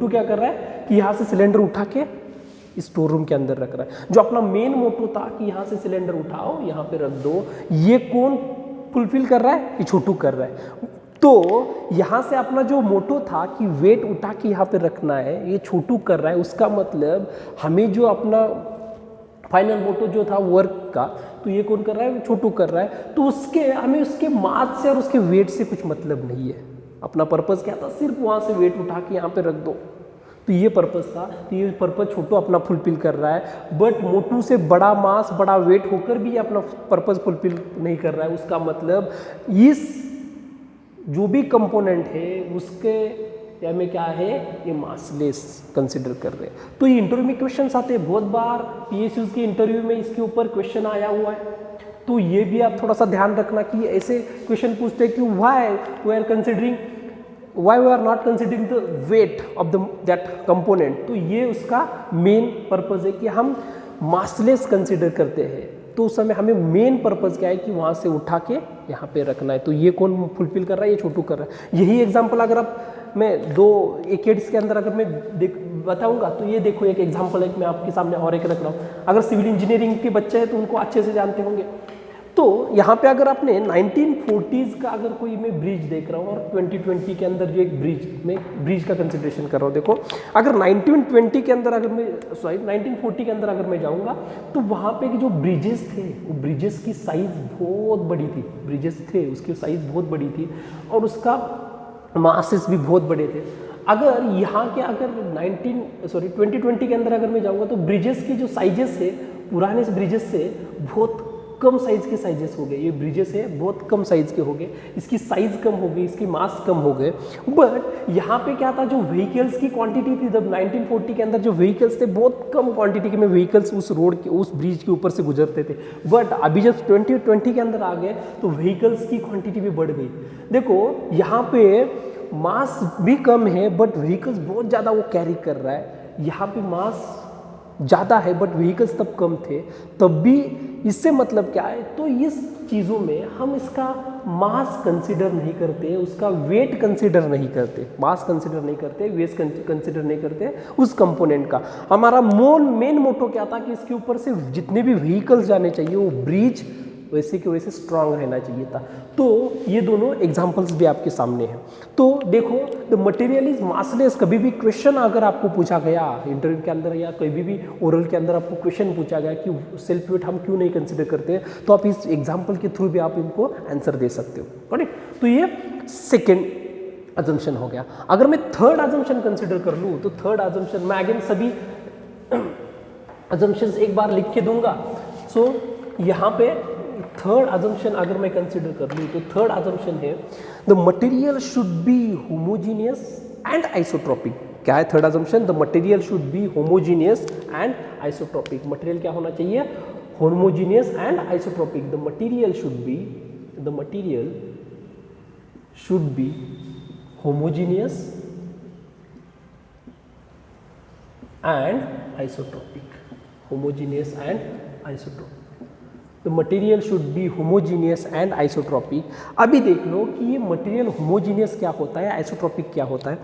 क्या कर रहा है कि यहाँ से सिलेंडर उठा के स्टोर रूम के अंदर रख रहा है। जो अपना मेन मोटो था कि यहाँ से सिलेंडर उठाओ यहाँ पे रख दो, ये कौन फुलफिल कर रहा है, ये छोटू कर रहा है। तो यहाँ से अपना जो मोटो था कि वेट उठा के यहाँ पे रखना है, ये छोटू कर रहा है। उसका मतलब हमें जो अपना फाइनल मोटो जो था वर्क का, तो ये कौन कर रहा है, छोटू कर रहा है। तो हमें उसके मास से और उसके वेट से कुछ मतलब नहीं है। अपना पर्पस क्या था, सिर्फ वहाँ से वेट उठा के यहाँ पे रख दो, तो ये पर्पस था। तो ये पर्पस छोटू अपना फुलफिल कर रहा है। बट मोटू से बड़ा मास बड़ा वेट होकर भी ये अपना पर्पस फुलफिल नहीं कर रहा है। उसका मतलब इस जो भी कंपोनेंट है उसके या में क्या है, ये मासलेस कंसिडर कर रहे हैं। तो ये इंटरव्यू में क्वेश्चंस आते हैं, बहुत बार पीएसयूज के इंटरव्यू में इसके ऊपर क्वेश्चन आया हुआ है। तो ये भी आप थोड़ा सा ध्यान रखना कि ऐसे क्वेश्चन पूछते हैं कि why we are not considering the weight of that component. तो ये उसका मेन पर्पस है कि हम मासलेस कंसिडर करते हैं। तो उस समय हमें मेन पर्पस क्या है कि वहाँ से उठा के यहाँ पे रखना है। तो ये कौन फुलफिल कर रहा है, ये छोटू कर रहा है। यही एग्जाम्पल अगर मैं एक किड्स के अंदर अगर मैं बताऊंगा, तो ये देखो एक एग्जाम्पल है, मैं आपके सामने और एक रख रहा हूँ। अगर सिविल इंजीनियरिंग के बच्चे हैं तो उनको अच्छे से जानते होंगे। तो यहाँ पे अगर आपने 1940s का अगर कोई मैं ब्रिज देख रहा हूँ और 2020 के अंदर जो एक ब्रिज का कंसिडरेशन कर रहा हूँ, देखो अगर 1940 के अंदर अगर मैं 1940 के अंदर अगर मैं जाऊँगा तो वहाँ पे जो ब्रिजेस थे वो ब्रिजेस की साइज़ बहुत बड़ी थी, उसकी साइज़ बहुत बड़ी थी और उसका मासेस भी बहुत बड़े थे। अगर यहाँ के अगर 2020 के अंदर अगर मैं जाऊँगा तो ब्रिजेस की जो साइजेस है पुराने ब्रिजेस से बहुत कम साइज के साइजेस हो गए। ये ब्रिजेस है बहुत कम साइज के हो गए, इसकी साइज कम हो गई, इसकी मास कम हो गए। बट यहाँ पे क्या था, जो व्हीकल्स की क्वांटिटी थी जब 1940 के अंदर जो व्हीकल्स थे बहुत कम क्वांटिटी के में व्हीकल्स उस रोड के उस ब्रिज के ऊपर से गुजरते थे। बट अभी जब 2020 के अंदर आ गए तो व्हीकल्स की क्वांटिटी भी बढ़ गई। देखो यहाँ पे मास भी कम है बट व्हीकल्स बहुत ज़्यादा वो कैरी कर रहा है। यहाँ पे मास ज़्यादा है बट व्हीकल्स तब कम थे, तब भी इससे मतलब क्या है, तो इस चीज़ों में हम इसका मास कंसिडर नहीं करते, उसका वेट कंसिडर नहीं करते, मास कंसिडर नहीं करते, वेट कंसिडर नहीं करते उस कंपोनेंट का। हमारा मेन मोटो क्या था कि इसके ऊपर से जितने भी व्हीकल्स जाने चाहिए वो ब्रिज वैसे के वैसे स्ट्रांग रहना चाहिए था। तो ये दोनों एग्जांपल्स भी आपके सामने हैं। तो देखो द मटेरियल इज मासलेस। कभी भी क्वेश्चन अगर आपको पूछा गया इंटरव्यू के अंदर या कभी भी ओरल के अंदर आपको क्वेश्चन पूछा गया कि सेल्फ वेट हम क्यों नहीं कंसिडर करते, तो आप इस एग्जाम्पल के थ्रू भी आप इनको आंसर दे सकते हो। करेक्ट। तो ये सेकेंड अजम्पशन हो गया। अगर मैं थर्ड अजम्पशन कंसिडर कर लूँ तो थर्ड अजम्पशन मैं अगेन सभी अजम्पशंस एक बार लिख के दूंगा। सो यहाँ पे थर्ड अजम्पशन अगर मैं कंसिडर कर लूँ तो थर्ड अजम्पशन है the material should be homogeneous and isotropic. क्या है third assumption? The material should be homogeneous and isotropic. Material क्या होना चाहिए? Homogeneous and isotropic. The material should be homogeneous and isotropic. Homogeneous and isotropic. The material should be homogeneous and isotropic. अभी देख लो कि ये material homogeneous क्या होता है, आइसोट्रोपिक क्या होता है।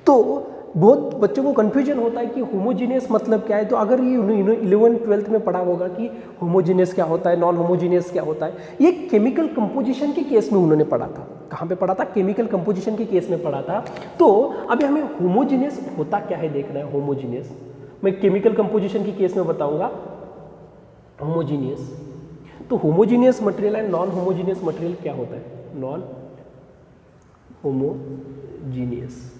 तो बहुत बच्चों को कन्फ्यूजन होता है कि होमोजीनियस मतलब क्या है। तो अगर ये 11th-12th में पढ़ा होगा कि होमोजीनियस क्या होता है, नॉन होमोजीनियस क्या होता है, ये केमिकल कंपोजिशन के केस में उन्होंने पढ़ा था। कहाँ पे पढ़ा था? केमिकल कंपोजिशन के केस में पढ़ा था। तो अभी हमें होमोजीनियस होता क्या है देखना है। होमोजीनियस मैं केमिकल कंपोजिशन के केस में बताऊंगा होमोजीनियस। तो homogeneous material and non homogeneous material क्या होता है? नॉन होमोजीनियस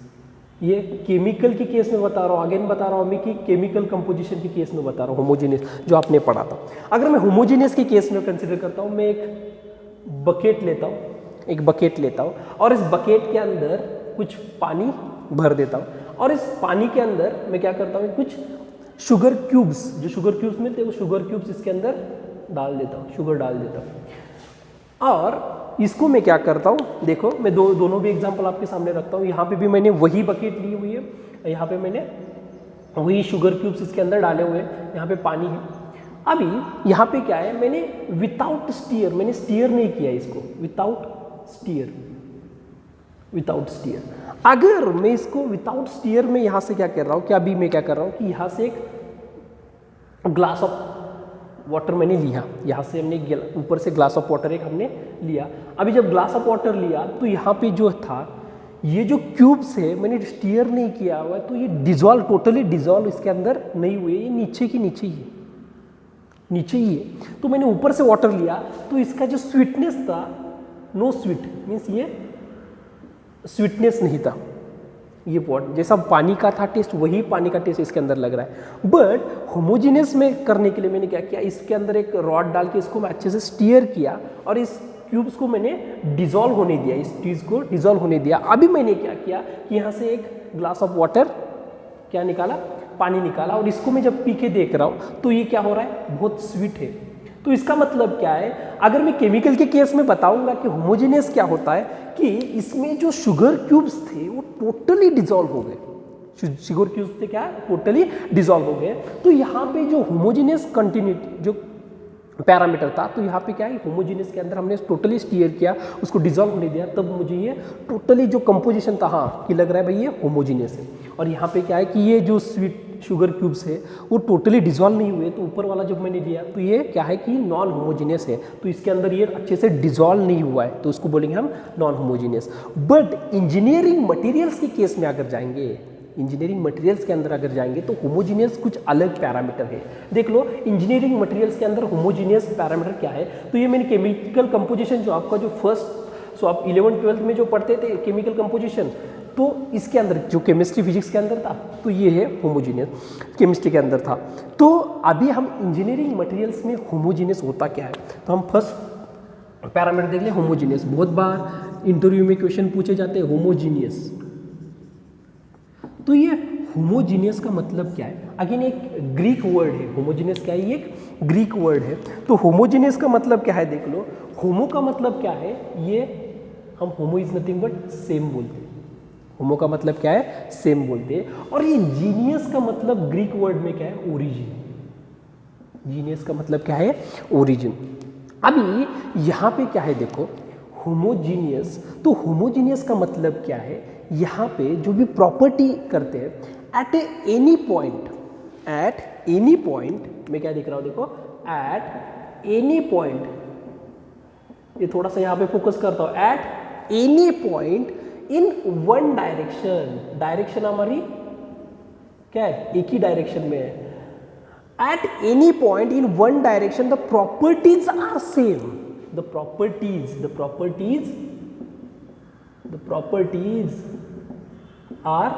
ये केमिकल के केस में बता रहा हूँ, अगेन बता रहा हूँ मैं कि केमिकल कंपोजिशन के केस में बता रहा हूँ होमोजीनियस जो आपने पढ़ा था। अगर मैं होमोजीनियस के केस में कंसिडर करता हूँ, मैं एक बकेट लेता हूँ और इस बकेट के अंदर कुछ पानी भर देता हूँ और इस पानी के अंदर मैं क्या करता हूँ, कुछ शुगर क्यूब्स, जो शुगर क्यूब्स मिलते हैं वो शुगर क्यूब्स इसके अंदर डाल देता हूँ, शुगर डाल देता हूँ। और इसको मैं क्या करता हूँ, देखो मैं दोनों भी एग्जांपल आपके सामने रखता हूँ। यहाँ पे भी मैंने वही बकेट ली हुई है, यहाँ पे मैंने वही शुगर क्यूब्स इसके अंदर डाले हुए हैं, यहाँ पे पानी है। अभी यहाँ पे क्या है, मैंने विदाउट स्टीयर, मैंने स्टीयर नहीं किया इसको, विदाउट स्टीयर। अगर मैं इसको विदाउट स्टीयर में यहाँ से क्या कर रहा हूँ कि अभी मैं क्या कर रहा हूँ कि यहाँ से एक ग्लास ऑफ वाटर मैंने लिया, यहाँ से हमने ऊपर से ग्लास ऑफ वाटर एक हमने लिया। अभी जब ग्लास ऑफ वाटर लिया तो यहाँ पे जो था ये जो क्यूब्स है मैंने स्टीयर नहीं किया हुआ है, तो ये टोटली डिजॉल्व इसके अंदर नहीं हुए, ये नीचे ही है। तो मैंने ऊपर से वाटर लिया तो इसका जो स्वीटनेस था, नो स्वीट मीन्स ये स्वीटनेस नहीं था। ये जैसा पानी का था टेस्ट, वही पानी का टेस्ट इसके अंदर लग रहा है। बट होमोजीनियस में करने के लिए मैंने क्या किया, इसके अंदर एक रॉड डाल के इसको मैं अच्छे से स्टीयर किया और इस क्यूब्स को मैंने डिजॉल्व होने दिया, इस चीज़ को डिजॉल्व होने दिया। अभी मैंने क्या किया कि यहाँ से एक ग्लास ऑफ वाटर क्या निकाला, पानी निकाला, और इसको मैं जब पी के देख रहा हूँ तो ये क्या हो रहा है, बहुत स्वीट है। तो इसका मतलब क्या है, अगर मैं केमिकल के केस में बताऊंगा कि होमोजेनियस क्या होता है, कि इसमें जो शुगर क्यूब्स थे वो टोटली डिजॉल्व हो गए, शुगर क्यूब्स थे क्या, टोटली डिजॉल्व हो गए। तो यहाँ पे जो होमोजेनियस कंटिन्यूटी जो पैरामीटर था, तो यहाँ पे क्या है, होमोजेनियस के अंदर हमने टोटली स्टीयर किया, उसको डिजॉल्व होने दिया, तब मुझे ये टोटली जो कंपोजिशन था, हाँ कि लग रहा है भाई ये होमोजेनियस है। और यहाँ पे क्या है कि ये जो स्वीट शुगर क्यूब्स है वो टोटली डिजॉल्व नहीं हुए, तो ऊपर वाला जब मैंने लिया तो ये क्या है कि नॉन होमोजेनियस है, तो इसके अंदर ये अच्छे से डिजॉल्व नहीं हुआ है, तो उसको बोलेंगे हम non homogeneous. But engineering materials के केस में अगर जाएंगे, इंजीनियरिंग मटेरियल्स के अंदर अगर जाएंगे तो होमोजीनियस कुछ अलग पैरामीटर है। देख लो इंजीनियरिंग मटेरियल्स के अंदर होमोजीनियस पैरामीटर क्या है। तो ये मैंने केमिकल कंपोजिशन जो आपका जो फर्स्ट, सो आप 11th-12th में जो पढ़ते थे केमिकल कंपोजिशन, तो इसके अंदर जो केमिस्ट्री फिजिक्स के अंदर था, तो ये है होमोजीनियस, केमिस्ट्री के अंदर था। तो अभी हम इंजीनियरिंग मटेरियल्स में होमोजीनियस होता क्या है, तो हम फर्स्ट पैरामीटर देख लें, होमोजीनियस। बहुत बार इंटरव्यू में क्वेश्चन पूछे जाते हैं होमोजीनियस, तो ये होमोजीनियस का मतलब क्या है, अगेन एक ग्रीक वर्ड है, होमोजीनियस क्या है, ये एक ग्रीक वर्ड है। तो होमोजीनियस का मतलब क्या है, देख लो, होमो का मतलब क्या है, ये हम होमो इज नथिंग बट सेम बोलते हैं, होमो का मतलब क्या है, सेम बोलते हैं। और ये जीनियस का मतलब ग्रीक वर्ड में क्या है, ओरिजिन, जीनियस का मतलब क्या है, ओरिजिन। अभी यहाँ पे क्या है, देखो होमोजीनियस, तो होमोजीनियस का मतलब क्या है, यहाँ पे जो भी प्रॉपर्टी करते हैं एट एनी पॉइंट, मैं क्या देख रहा हूँ, देखो एट एनी पॉइंट, ये थोड़ा सा यहाँ पे फोकस करता हूँ, at any point in one direction, direction हमारी क्या है, एक ही डायरेक्शन में है। At any point in one direction the properties are same, the properties are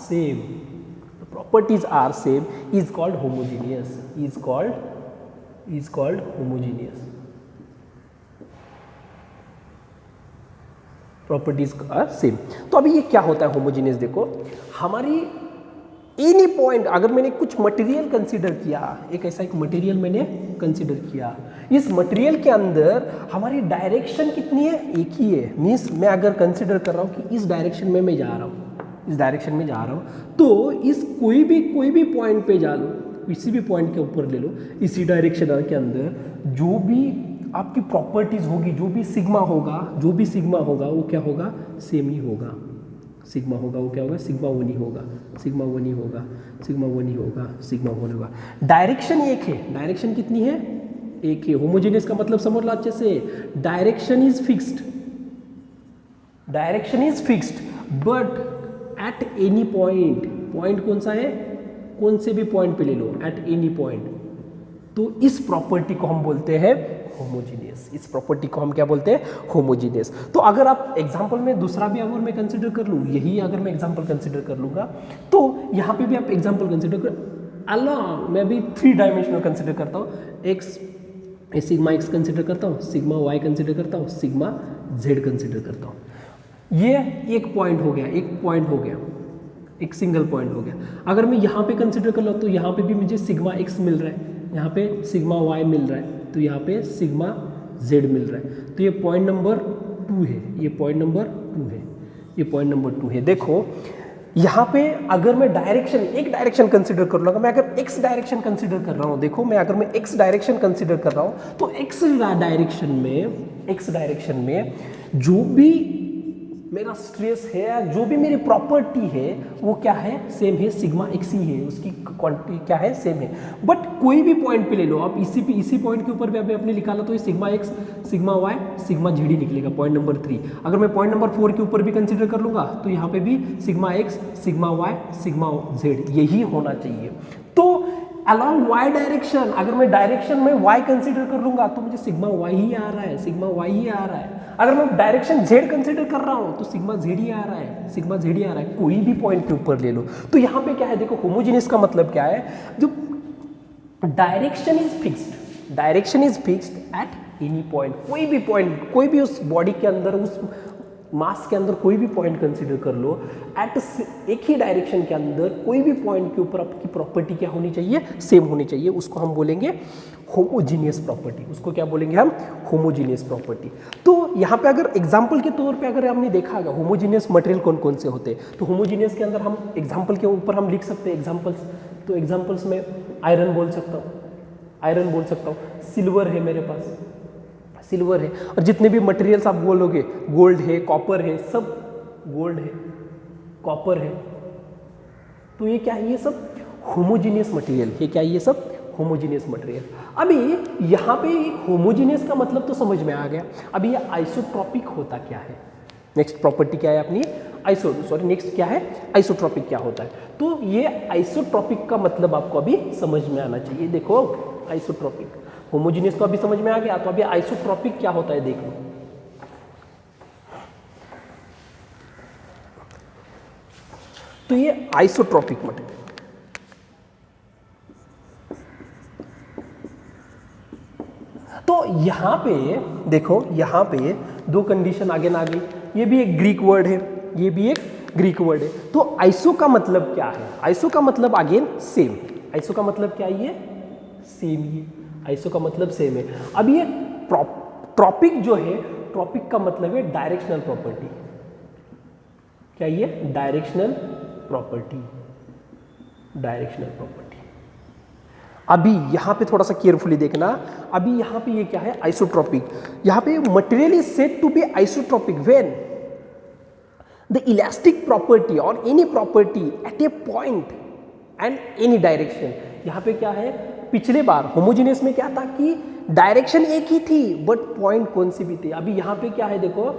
same, properties are same is called homogeneous, is called homogeneous. Properties are same. तो अभी ये क्या होता है होमोजीनियस, देखो हमारी एनी पॉइंट, अगर मैंने कुछ मटेरियल कंसीडर किया, एक मटेरियल मैंने कंसीडर किया, इस मटेरियल के अंदर हमारी डायरेक्शन कितनी है, एक ही है। मीन्स मैं अगर कंसीडर कर रहा हूँ कि इस डायरेक्शन में मैं जा रहा हूँ, इस डायरेक्शन में जा रहा हूँ, तो इस कोई भी पॉइंट पे जा लो, किसी भी पॉइंट के ऊपर ले लो, इसी डायरेक्शन के अंदर जो भी आपकी प्रॉपर्टीज होगी, जो भी सिग्मा होगा वो क्या होगा, सेम ही होगा। सिग्मा होगा वो क्या होगा, सिग्मा 1 ही होगा, सिग्मा 1 ही होगा, सिग्मा 1 ही होगा, सिग्मा 1 होगा। डायरेक्शन एक है, डायरेक्शन कितनी है, एक है। होमोजेनियस का मतलब समझ लो अच्छे से, direction is fixed, direction is fixed but at any point, point कौन सा है, कौन से भी पॉइंट पे ले लो, एट एनी पॉइंट, तो इस प्रॉपर्टी को हम बोलते हैं होमोजीनियस। इस प्रॉपर्टी को हम क्या बोलते हैं, होमोजीनियस। तो अगर आप एग्जांपल में दूसरा भी अगर मैं कंसीडर कर लूँ, यही अगर मैं एग्जांपल कंसीडर कर लूँगा, तो यहाँ पे भी आप एग्जांपल कंसीडर कर, अलॉन्ग मैं भी 3 डायमेंशनल कंसीडर करता हूँ, एक्स सिग्मा एक्स कंसीडर करता हूँ, सिग्मा वाई कंसीडर करता हूँ, सिग्मा जेड कंसीडर करता हूँ। ये एक पॉइंट हो गया, एक पॉइंट हो गया, एक सिंगल पॉइंट हो गया। अगर मैं यहाँ पे कंसीडर कर लूँ तो यहाँ पे भी मुझे सिग्मा एक्स मिल रहा है, यहाँ पे सिग्मा वाई मिल रहा है, तो यहाँ पे सिग्मा जेड मिल रहा है। तो ये पॉइंट नंबर 2 है, ये पॉइंट नंबर 2 है, ये पॉइंट नंबर 2 है। देखो यहाँ पे अगर मैं डायरेक्शन, एक डायरेक्शन कंसीडर कर लूँगा, मैं अगर एक्स डायरेक्शन कंसीडर कर रहा हूँ, देखो मैं अगर मैं एक्स डायरेक्शन कंसीडर कर रहा हूँ, तो एक्स डायरेक्शन में जो भी मेरा स्ट्रेस है, जो भी मेरी प्रॉपर्टी है, वो क्या है, सेम है, सिग्मा एक्स ही है, उसकी क्वांटिटी क्या है, सेम है। बट कोई भी पॉइंट पे ले लो आप, इसी पॉइंट के ऊपर भी अभी आपने निकाला तो ये sigma x, sigma y, sigma z ही निकलेगा, पॉइंट नंबर 3। अगर मैं पॉइंट नंबर 4 के ऊपर भी कंसीडर कर लूँगा तो यहाँ पे भी sigma x, sigma y, sigma z यही होना चाहिए। तो अलॉन्ग वाई डायरेक्शन, अगर मैं डायरेक्शन में वाई कंसीडर कर लूँगा तो मुझे सिग्मा वाई ही आ रहा है, सिग्मा वाई ही आ रहा है। अगर मैं डायरेक्शन जेड कंसीडर कर रहा हूँ तो सिग्मा जेड ही आ रहा है, सिग्मा जेड ही आ रहा है, कोई भी पॉइंट के ऊपर ले लो। तो यहाँ पे क्या है, देखो होमोजेनियस का मतलब क्या है, जो direction is fixed, direction is fixed at any point, कोई भी पॉइंट, कोई भी उस बॉडी के अंदर, उस मास के अंदर कोई भी पॉइंट कंसीडर कर लो, एट एक ही डायरेक्शन के अंदर कोई भी पॉइंट के ऊपर आपकी प्रॉपर्टी क्या होनी चाहिए, सेम होनी चाहिए। उसको हम बोलेंगे होमोजीनियस प्रॉपर्टी, उसको क्या बोलेंगे हम, होमोजीनियस प्रॉपर्टी। तो यहाँ पे अगर एग्जांपल के तौर पे अगर हमने देखा होगा होमोजीनियस मटेरियल कौन कौन से होते हैं, तो होमोजीनियस के अंदर हम एग्जांपल के ऊपर हम लिख सकते हैं एग्जांपल्स। तो एग्जांपल्स में आयरन बोल सकता हूँ, आयरन बोल सकता हूँ, सिल्वर है मेरे पास, सिल्वर है, और जितने भी मटेरियल्स आप बोलोगे, गोल्ड है, कॉपर है, सब गोल्ड है, कॉपर है, तो ये क्या है, ये सब होमोजीनियस मटेरियल है। क्या ये सब होमोजीनियस मटेरियल। अभी यहाँ पे होमोजीनियस का मतलब तो समझ में आ गया। अभी ये आइसोट्रॉपिक होता क्या है, नेक्स्ट प्रॉपर्टी क्या है अपनी, नेक्स्ट क्या है, आइसोट्रॉपिक क्या होता है। तो ये आइसोट्रॉपिक का मतलब आपको अभी समझ में आना चाहिए। देखो आइसोट्रॉपिक, होमोजीनियस तो अभी समझ में आ गया, तो अभी आइसोट्रॉपिक क्या होता है देख लो। तो ये आइसोट्रॉपिक मटेरियल, तो यहां पे देखो, यहां पे 2 कंडीशन आगे ना गई, ये भी एक ग्रीक वर्ड है, ये भी एक ग्रीक वर्ड है। तो आइसो का मतलब क्या है, आइसो का मतलब अगेन सेम, आइसो का मतलब क्या है, ये सेम, ये आइसो का मतलब सेम है। अब ये ट्रॉपिक जो है, ट्रॉपिक का मतलब है डायरेक्शनल प्रॉपर्टी। क्या ये डायरेक्शनल प्रॉपर्टी, डायरेक्शनल प्रॉपर्टी। अभी यहाँ पे थोड़ा सा केयरफुली देखना, अभी यहाँ पे ये क्या है, आइसोट्रॉपिक। यहाँ पे material is said to be isotropic when the elastic property और any property at a point and any direction. यहाँ पे क्या है, पिछले बार होमोजीनियस में क्या था कि डायरेक्शन एक ही थी बट पॉइंट कौन सी भी थी। अभी यहाँ पे क्या है, देखो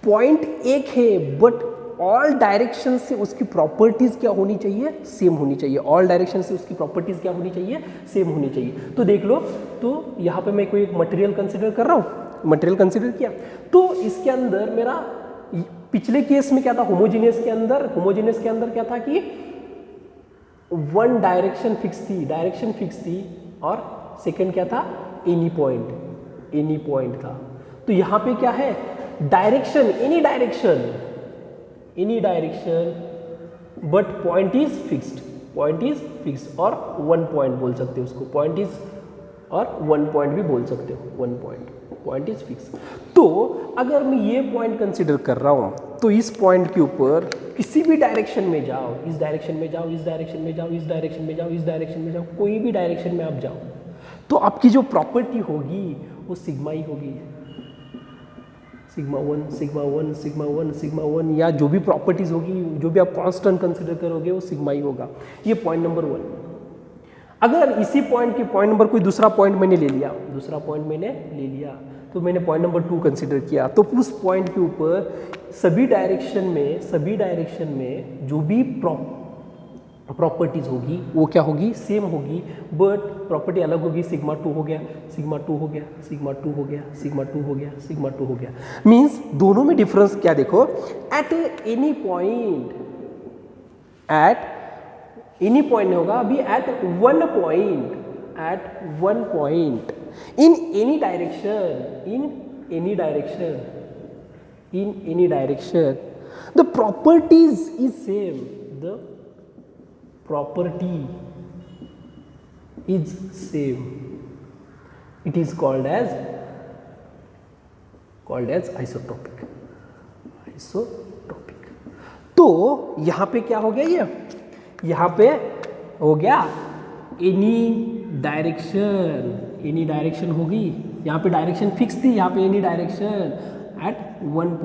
पॉइंट एक है बट ऑल डायरेक्शन से उसकी प्रॉपर्टीज क्या होनी चाहिए, सेम होनी चाहिए। ऑल डायरेक्शन से उसकी प्रॉपर्टीज क्या होनी चाहिए, सेम होनी चाहिए। तो देख लो, तो यहाँ पे मैं कोई एक मटेरियल कंसिडर कर रहा हूँ, मटेरियल कंसिडर किया, तो इसके अंदर मेरा पिछले केस में क्या था, होमोजीनियस के अंदर क्या था कि वन डायरेक्शन फिक्स थी और सेकंड क्या था, एनी पॉइंट था। तो यहां पे क्या है, direction, any direction but point is fixed और वन पॉइंट बोल सकते हो उसको, पॉइंट इज और वन पॉइंट भी बोल सकते हो, वन पॉइंट इज फिक्स। तो अगर मैं ये पॉइंट कंसीडर कर रहा हूं तो इस पॉइंट के ऊपर किसी भी डायरेक्शन में जाओ, इस डायरेक्शन में जाओ, इस डायरेक्शन में जाओ, इस डायरेक्शन में जाओ, इस डायरेक्शन में जाओ, कोई भी डायरेक्शन में आप जाओ तो आपकी जो प्रॉपर्टी होगी वो सिग्मा ही होगी, सिग्मा वन या जो भी प्रॉपर्टीज होगी, जो भी आप कांस्टेंट कंसीडर करोगे वो सिग्मा ही होगा। ये पॉइंट नंबर 1। अगर इसी पॉइंट के पॉइंट नंबर कोई दूसरा पॉइंट मैंने ले लिया तो मैंने पॉइंट नंबर 2 कंसीडर किया, तो उस पॉइंट के ऊपर सभी डायरेक्शन में जो भी प्रॉपर्टीज होगी वो क्या होगी, सेम होगी, बट प्रॉपर्टी अलग होगी। सिग्मा 2 हो गया, मीन्स दोनों में डिफरेंस क्या देखो, एट एनी पॉइंट नहीं होगा अभी, at one point in any direction the properties is same, it is called as isotropic। तो यहां पे क्या हो गया, यहां पे हो गया एनी डायरेक्शन होगी, यहां पे डायरेक्शन फिक्स थी, यहां पे any direction at one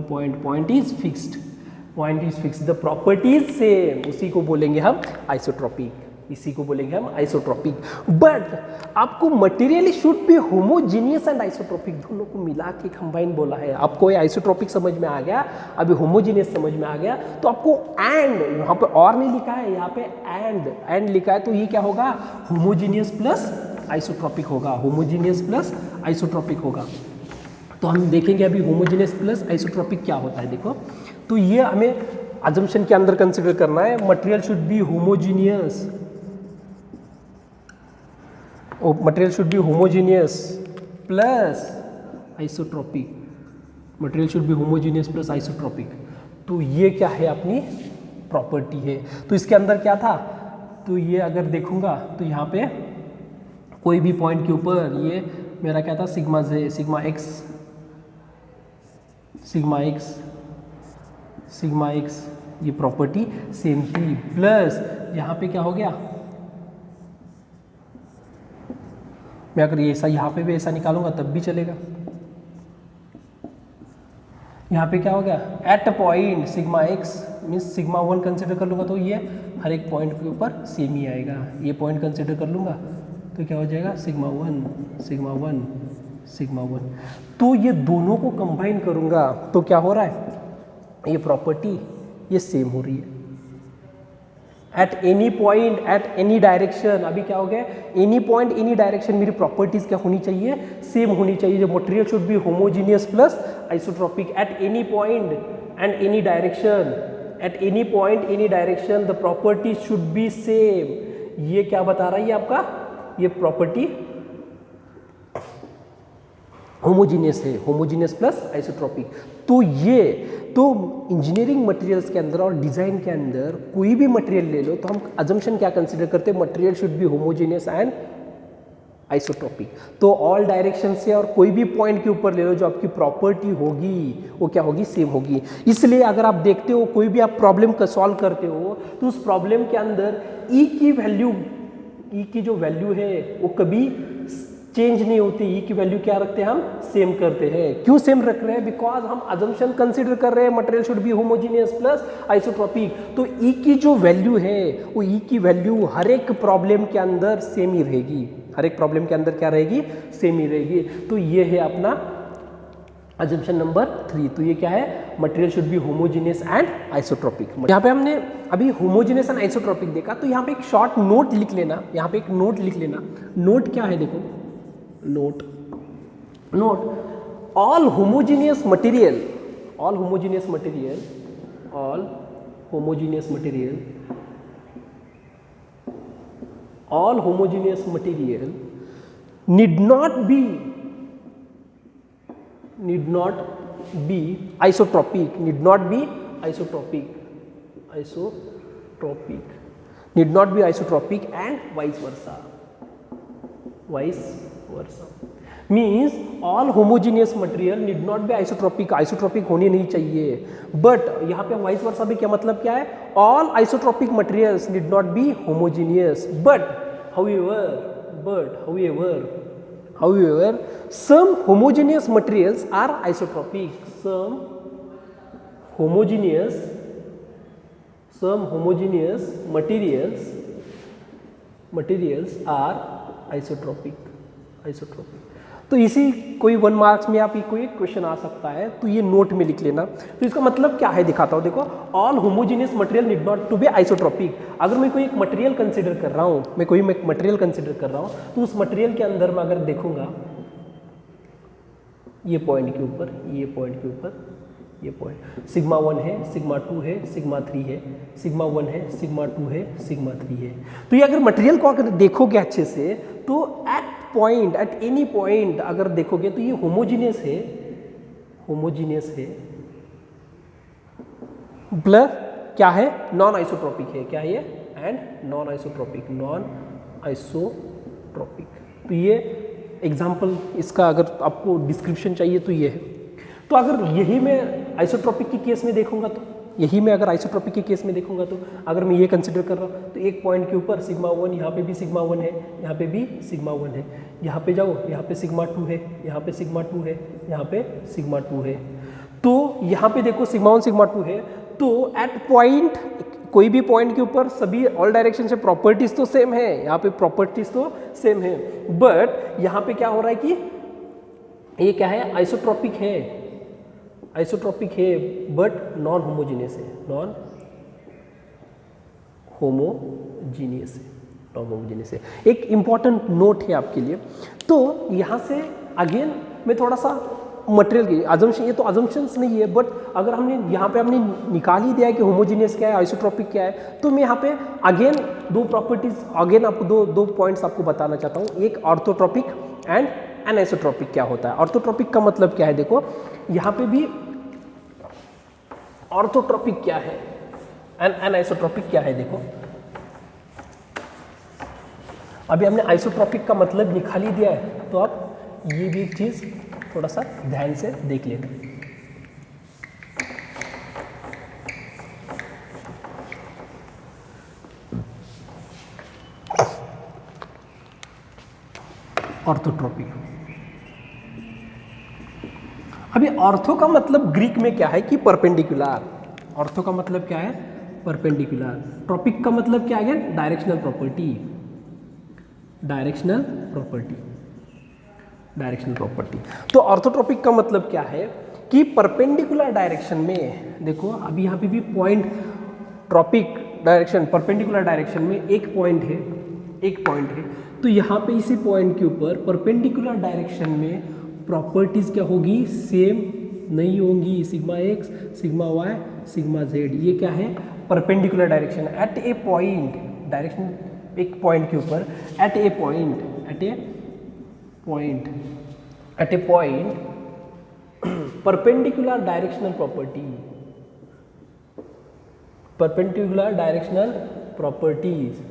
point is fixed, the property is same, उसी को बोलेंगे हम आइसोट्रोपिक, बट आपको material should be homogeneous and isotropic, दोनों को मिला के कंबाइन बोला है। आपको ये आइसोट्रोपिक समझ में आ गया, अभी होमोजीनियस समझ में आ गया, तो आपको एंड यहाँ पे और नहीं लिखा है, यहाँ पे एंड लिखा है, तो ये क्या होगा, होमोजीनियस प्लस आइसोट्रोपिक होगा। तो हम देखेंगे अभी होमोजीनियस प्लस आइसोट्रोपिक क्या होता है। देखो, तो ये हमें अजम्पशन के अंदर कंसिडर करना है, material should be homogeneous plus isotropic, तो ये क्या है, अपनी प्रॉपर्टी है। तो इसके अंदर क्या था, तो ये अगर देखूंगा तो यहाँ पे कोई भी पॉइंट के ऊपर ये मेरा क्या था, सिग्मा एक्स ये प्रॉपर्टी सेम थी, प्लस यहाँ पे क्या हो गया, मैं अगर ये ऐसा यहाँ पे भी ऐसा निकालूंगा तब भी चलेगा। यहाँ पे क्या हो गया, at point sigma x means sigma 1 consider कर लूँगा तो ये हर एक पॉइंट के ऊपर सेम ही आएगा। ये पॉइंट कंसिडर कर लूँगा तो क्या हो जाएगा, सिग्मा वन। तो ये दोनों को कंबाइन करूँगा तो क्या हो रहा है, ये प्रॉपर्टी ये सेम हो रही है। At any point at any direction, अभी क्या हो गया, एनी पॉइंट एनी डायरेक्शन, मेरी प्रॉपर्टीज क्या होनी चाहिए, सेम होनी चाहिए। जो material should be homogeneous plus isotropic eight any point and any direction, the property should be same. ये क्या बता रहा है, ये आपका ये प्रॉपर्टी होमोजीनियस है, होमोजीनियस प्लस आइसोट्रोपिक। तो इंजीनियरिंग मटेरियल्स के अंदर और डिज़ाइन के अंदर कोई भी मटेरियल ले लो तो हम अजम्पशन क्या कंसीडर करते हैं, material should be homogeneous and isotropic. तो ऑल डायरेक्शन से और कोई भी पॉइंट के ऊपर ले लो, जो आपकी प्रॉपर्टी होगी वो क्या होगी, सेम होगी। इसलिए अगर आप देखते हो कोई भी आप प्रॉब्लम का सॉल्व करते हो तो उस प्रॉब्लम के अंदर ई की जो वैल्यू है वो कभी चेंज नहीं होती। ई की वैल्यू क्या रखते हैं हम, सेम करते हैं। क्यों सेम रख रहे हैं, बिकॉज हम अजम्पशन कंसीडर कर रहे हैं material should be homogeneous plus isotropic. तो ई की जो वैल्यू है वो ई की वैल्यू हर एक प्रॉब्लम के अंदर सेम ही रहेगी, हर एक प्रॉब्लम के अंदर क्या रहेगी, सेम ही रहेगी। तो ये है अपना अजम्पशन नंबर 3। तो ये क्या है, material should be homogeneous and isotropic. यहाँ पे हमने अभी होमोजीनियस एंड आइसोट्रोपिक देखा, तो यहाँ पे एक शॉर्ट नोट लिख लेना, यहाँ पे एक नोट लिख लेना। नोट क्या है, देखो note all homogeneous material all homogeneous material need not be isotropic, need not be isotropic and vice versa. Means all homogeneous material need not be isotropic होने नहीं चाहिए, बट यहाँ पे वाइस वर्सा भी क्या मतलब क्या है, all isotropic materials need not be homogeneous, but however some homogeneous materials are isotropic, some homogeneous materials are isotropic. तो इसी कोई 1 मार्क्स में आप कोई क्वेश्चन आ सकता है, तो ये नोट में लिख लेना. तो इसका मतलब क्या है दिखाता हूँ. देखो, all homogeneous material need not to be isotropic. अगर मैं कोई एक मटेरियल कंसिडर कर रहा हूँ, तो उस मटेरियल के अंदर मैं अगर देखूंगा ये पॉइंट के ऊपर, ये पॉइंट सिग्मा 1 है, सिग्मा 2 है, सिग्मा 3 है, सिग्मा 1 है, सिग्मा 2 है, सिग्मा 3 है. तो ये अगर मटेरियल को अगर देखोगे अच्छे से, तो एट एनी पॉइंट अगर देखोगे तो ये होमोजीनियस है, प्लस क्या है, नॉन आइसोट्रोपिक है. क्या है ये? And non isotropic. तो ये एग्जाम्पल इसका अगर आपको डिस्क्रिप्शन चाहिए तो ये है. तो अगर यही मैं आइसोट्रोपिक के केस में देखूंगा तो अगर मैं ये कंसिडर कर रहा हूँ, तो एक पॉइंट के ऊपर सिग्मा 1, यहाँ पे भी सिग्मा 1 है, यहाँ पे भी सिग्मा 1 है, यहाँ पे जाओ, यहाँ पे सिग्मा 2 है, यहाँ पे सिग्मा 2 है, यहाँ पे सिग्मा 2 है. तो यहाँ पे देखो सिग्मा 1 सिग्मा 2 है. तो एट पॉइंट, कोई भी पॉइंट के ऊपर सभी ऑल डायरेक्शन से प्रॉपर्टीज तो सेम है, यहाँ पे प्रॉपर्टीज तो सेम है, बट यहाँ पे क्या हो रहा है कि ये क्या है, आइसोट्रोपिक है बट नॉन होमोजीनियस है. एक इंपॉर्टेंट नोट है आपके लिए. तो यहाँ से अगेन मैं थोड़ा सा मटेरियल की अजम्पशन, ये तो अजम्पशंस नहीं है, बट अगर हमने यहाँ पे हमने निकाल ही दिया है कि होमोजीनियस क्या है, आइसोट्रोपिक क्या है, तो मैं यहाँ पे अगेन दो प्रॉपर्टीज, अगेन आपको दो पॉइंट्स आपको बताना चाहता हूँ. एक ऑर्थोट्रोपिक एंड एनआइसोट्रोपिक क्या होता है. ऑर्थोट्रोपिक का मतलब क्या है, देखो यहाँ पे भी ऑर्थोट्रोपिक क्या है एंड एनआइसोट्रोपिक क्या है. देखो, अभी हमने आइसोट्रोपिक का मतलब निकाल ही दिया है, तो आप ये भी एक चीज थोड़ा सा ध्यान से देख लेना. ऑर्थोट्रोपिक, अभी ऑर्थो का मतलब ग्रीक में क्या है कि परपेंडिकुलर. ऑर्थो का मतलब क्या है, परपेंडिकुलर. ट्रोपिक का मतलब क्या है, डायरेक्शनल प्रॉपर्टी. तो ऑर्थोट्रोपिक का मतलब क्या है कि परपेंडिकुलर डायरेक्शन में, देखो अभी यहाँ पे भी point, trophic direction, perpendicular direction में एक पॉइंट है, तो यहाँ पे इसी पॉइंट के ऊपर परपेंडिकुलर डायरेक्शन में प्रॉपर्टीज क्या होगी, सेम नहीं होंगी. Sigma x, sigma y, sigma z, ये क्या है, perpendicular direction. At a point, direction एक पॉइंट के ऊपर, at a point perpendicular directional properties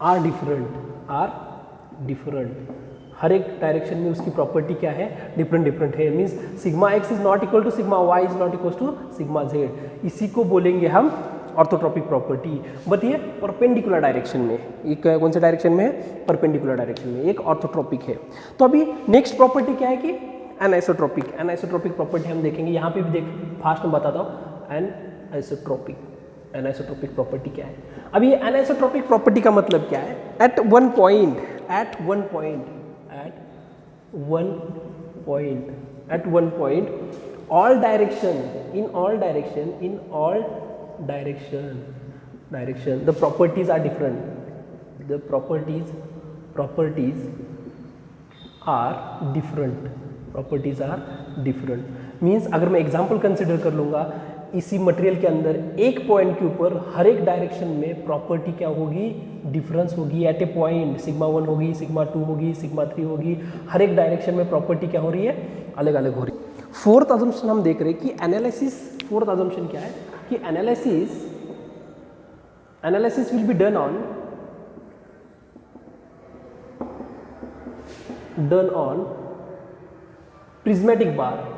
are different. हर एक डायरेक्शन में उसकी प्रॉपर्टी क्या है, डिफरेंट है. Means sigma x is not equal to sigma y is not equal to sigma z. इसी को बोलेंगे हम ऑर्थोट्रोपिक प्रॉपर्टी. बट ये परपेंडिकुलर डायरेक्शन में, ये कौन से डायरेक्शन में है, परपेंडिकुलर डायरेक्शन में, एक ऑर्थोट्रोपिक है. तो अभी नेक्स्ट प्रॉपर्टी क्या है कि एनआइसोट्रोपिक प्रॉपर्टी हम देखेंगे. यहाँ पे भी देख, फास्ट में बताता हूँ. एनआइसोट्रोपिक प्रॉपर्टी क्या है. अभी एनआइसोट्रोपिक प्रॉपर्टी का मतलब क्या है, at one point all direction the properties are different. The properties are different. Means अगर मैं एग्जाम्पल कंसिडर कर लूँगा, इसी मटेरियल के अंदर एक पॉइंट के ऊपर हर एक डायरेक्शन में प्रॉपर्टी क्या होगी, डिफरेंस होगी एट ए पॉइंट, सिग्मा 1 होगी, सिग्मा 2 होगी, सिग्मा 3 होगी, हर एक डायरेक्शन में प्रॉपर्टी क्या हो रही है, अलग अलग हो रही है। फोर्थ अजम्पशन हम देख रहे हैं कि एनालिसिस, फोर्थ अजम्पशन क्या है कि analysis will be done on prismatic bar.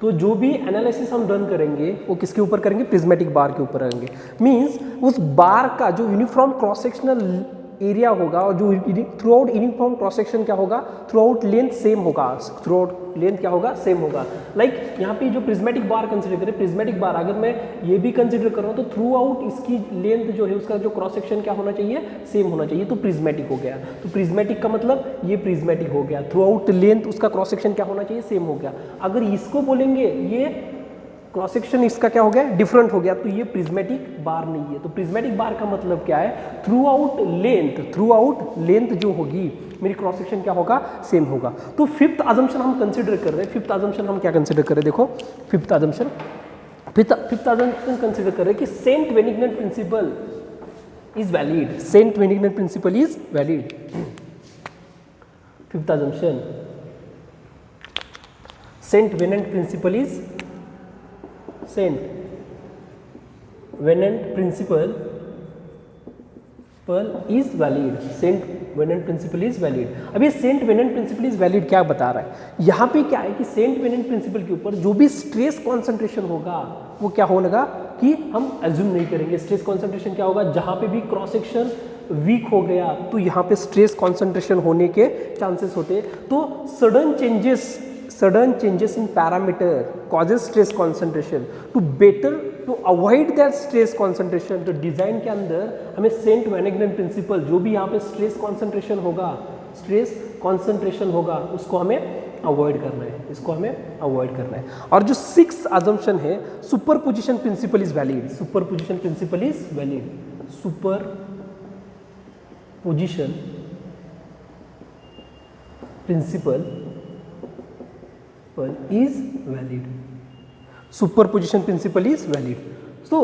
तो जो भी एनालिसिस हम डन करेंगे वो किसके ऊपर करेंगे, प्रिज्मेटिक बार के ऊपर करेंगे। मींस उस बार का जो यूनिफॉर्म क्रॉस सेक्शनल एरिया होगा और जो through out uniform cross section क्या होगा, थ्रू आउट लेंथ सेम होगा, थ्रू आउट लेंथ क्या होगा, सेम होगा। लाइक यहाँ पे जो प्रिज्मेटिक बार कंसिडर करें, प्रिज्मेटिक बार अगर मैं ये भी कंसिडर कर रहा हूँ तो थ्रू आउट इसकी लेंथ जो है, उसका जो क्रॉस सेक्शन क्या होना चाहिए, सेम होना चाहिए, तो प्रिज्मेटिक हो गया। तो प्रिज्मेटिक का मतलब ये प्रिज्मेटिक हो गया, थ्रू आउट लेंथ उसका क्रॉस सेक्शन क्या होना चाहिए, सेम हो गया। अगर इसको बोलेंगे ये क्रॉस सेक्शन इसका क्या हो गया, डिफरेंट हो गया, तो ये प्रिज्मेटिक बार नहीं है। तो प्रिज्मेटिक बार का मतलब क्या है, थ्रू आउट लेंथ जो होगी मेरी क्रॉस सेक्शन क्या होगा, सेम होगा। तो फिफ्थ अजम्पशन हम कंसिडर कर रहे हैं, फिफ्थ अजम्पशन हम क्या कंसिडर कर रहे हैं, देखो फिफ्थ अजम्पशन कंसिडर कर रहे हैं कि Saint वेनिग्नन principal is valid, Saint वेनिग्नन principal is valid. Fifth assumption, Saint वेनिग्नन principal is valid. अब ये सेंट वेनिग्नन प्रिंसिपल इज वैलिड क्या बता रहा है, यहाँ पे क्या है कि सेंट वेनिग्नन प्रिंसिपल के ऊपर जो भी स्ट्रेस कॉन्सेंट्रेशन होगा वो क्या होने लगा कि हम एज्यूम नहीं करेंगे। स्ट्रेस कॉन्सेंट्रेशन क्या होगा, जहाँ पे भी क्रॉस सेक्शन वीक हो गया तो यहाँ पे स्ट्रेस कॉन्सेंट्रेशन होने के चांसेस होते हैं। तो sudden changes in parameter causes stress concentration to avoid that stress concentration। तो डिजाइन के अंदर हमें सेंट वेनिग्नन प्रिंसिपल, जो भी यहाँ पे स्ट्रेस कॉन्सेंट्रेशन होगा उसको हमें अवॉइड करना है, और जो सिक्स्थ अजम्पशन है, superposition principle is valid. Superposition principle is valid. Superposition principle is valid. So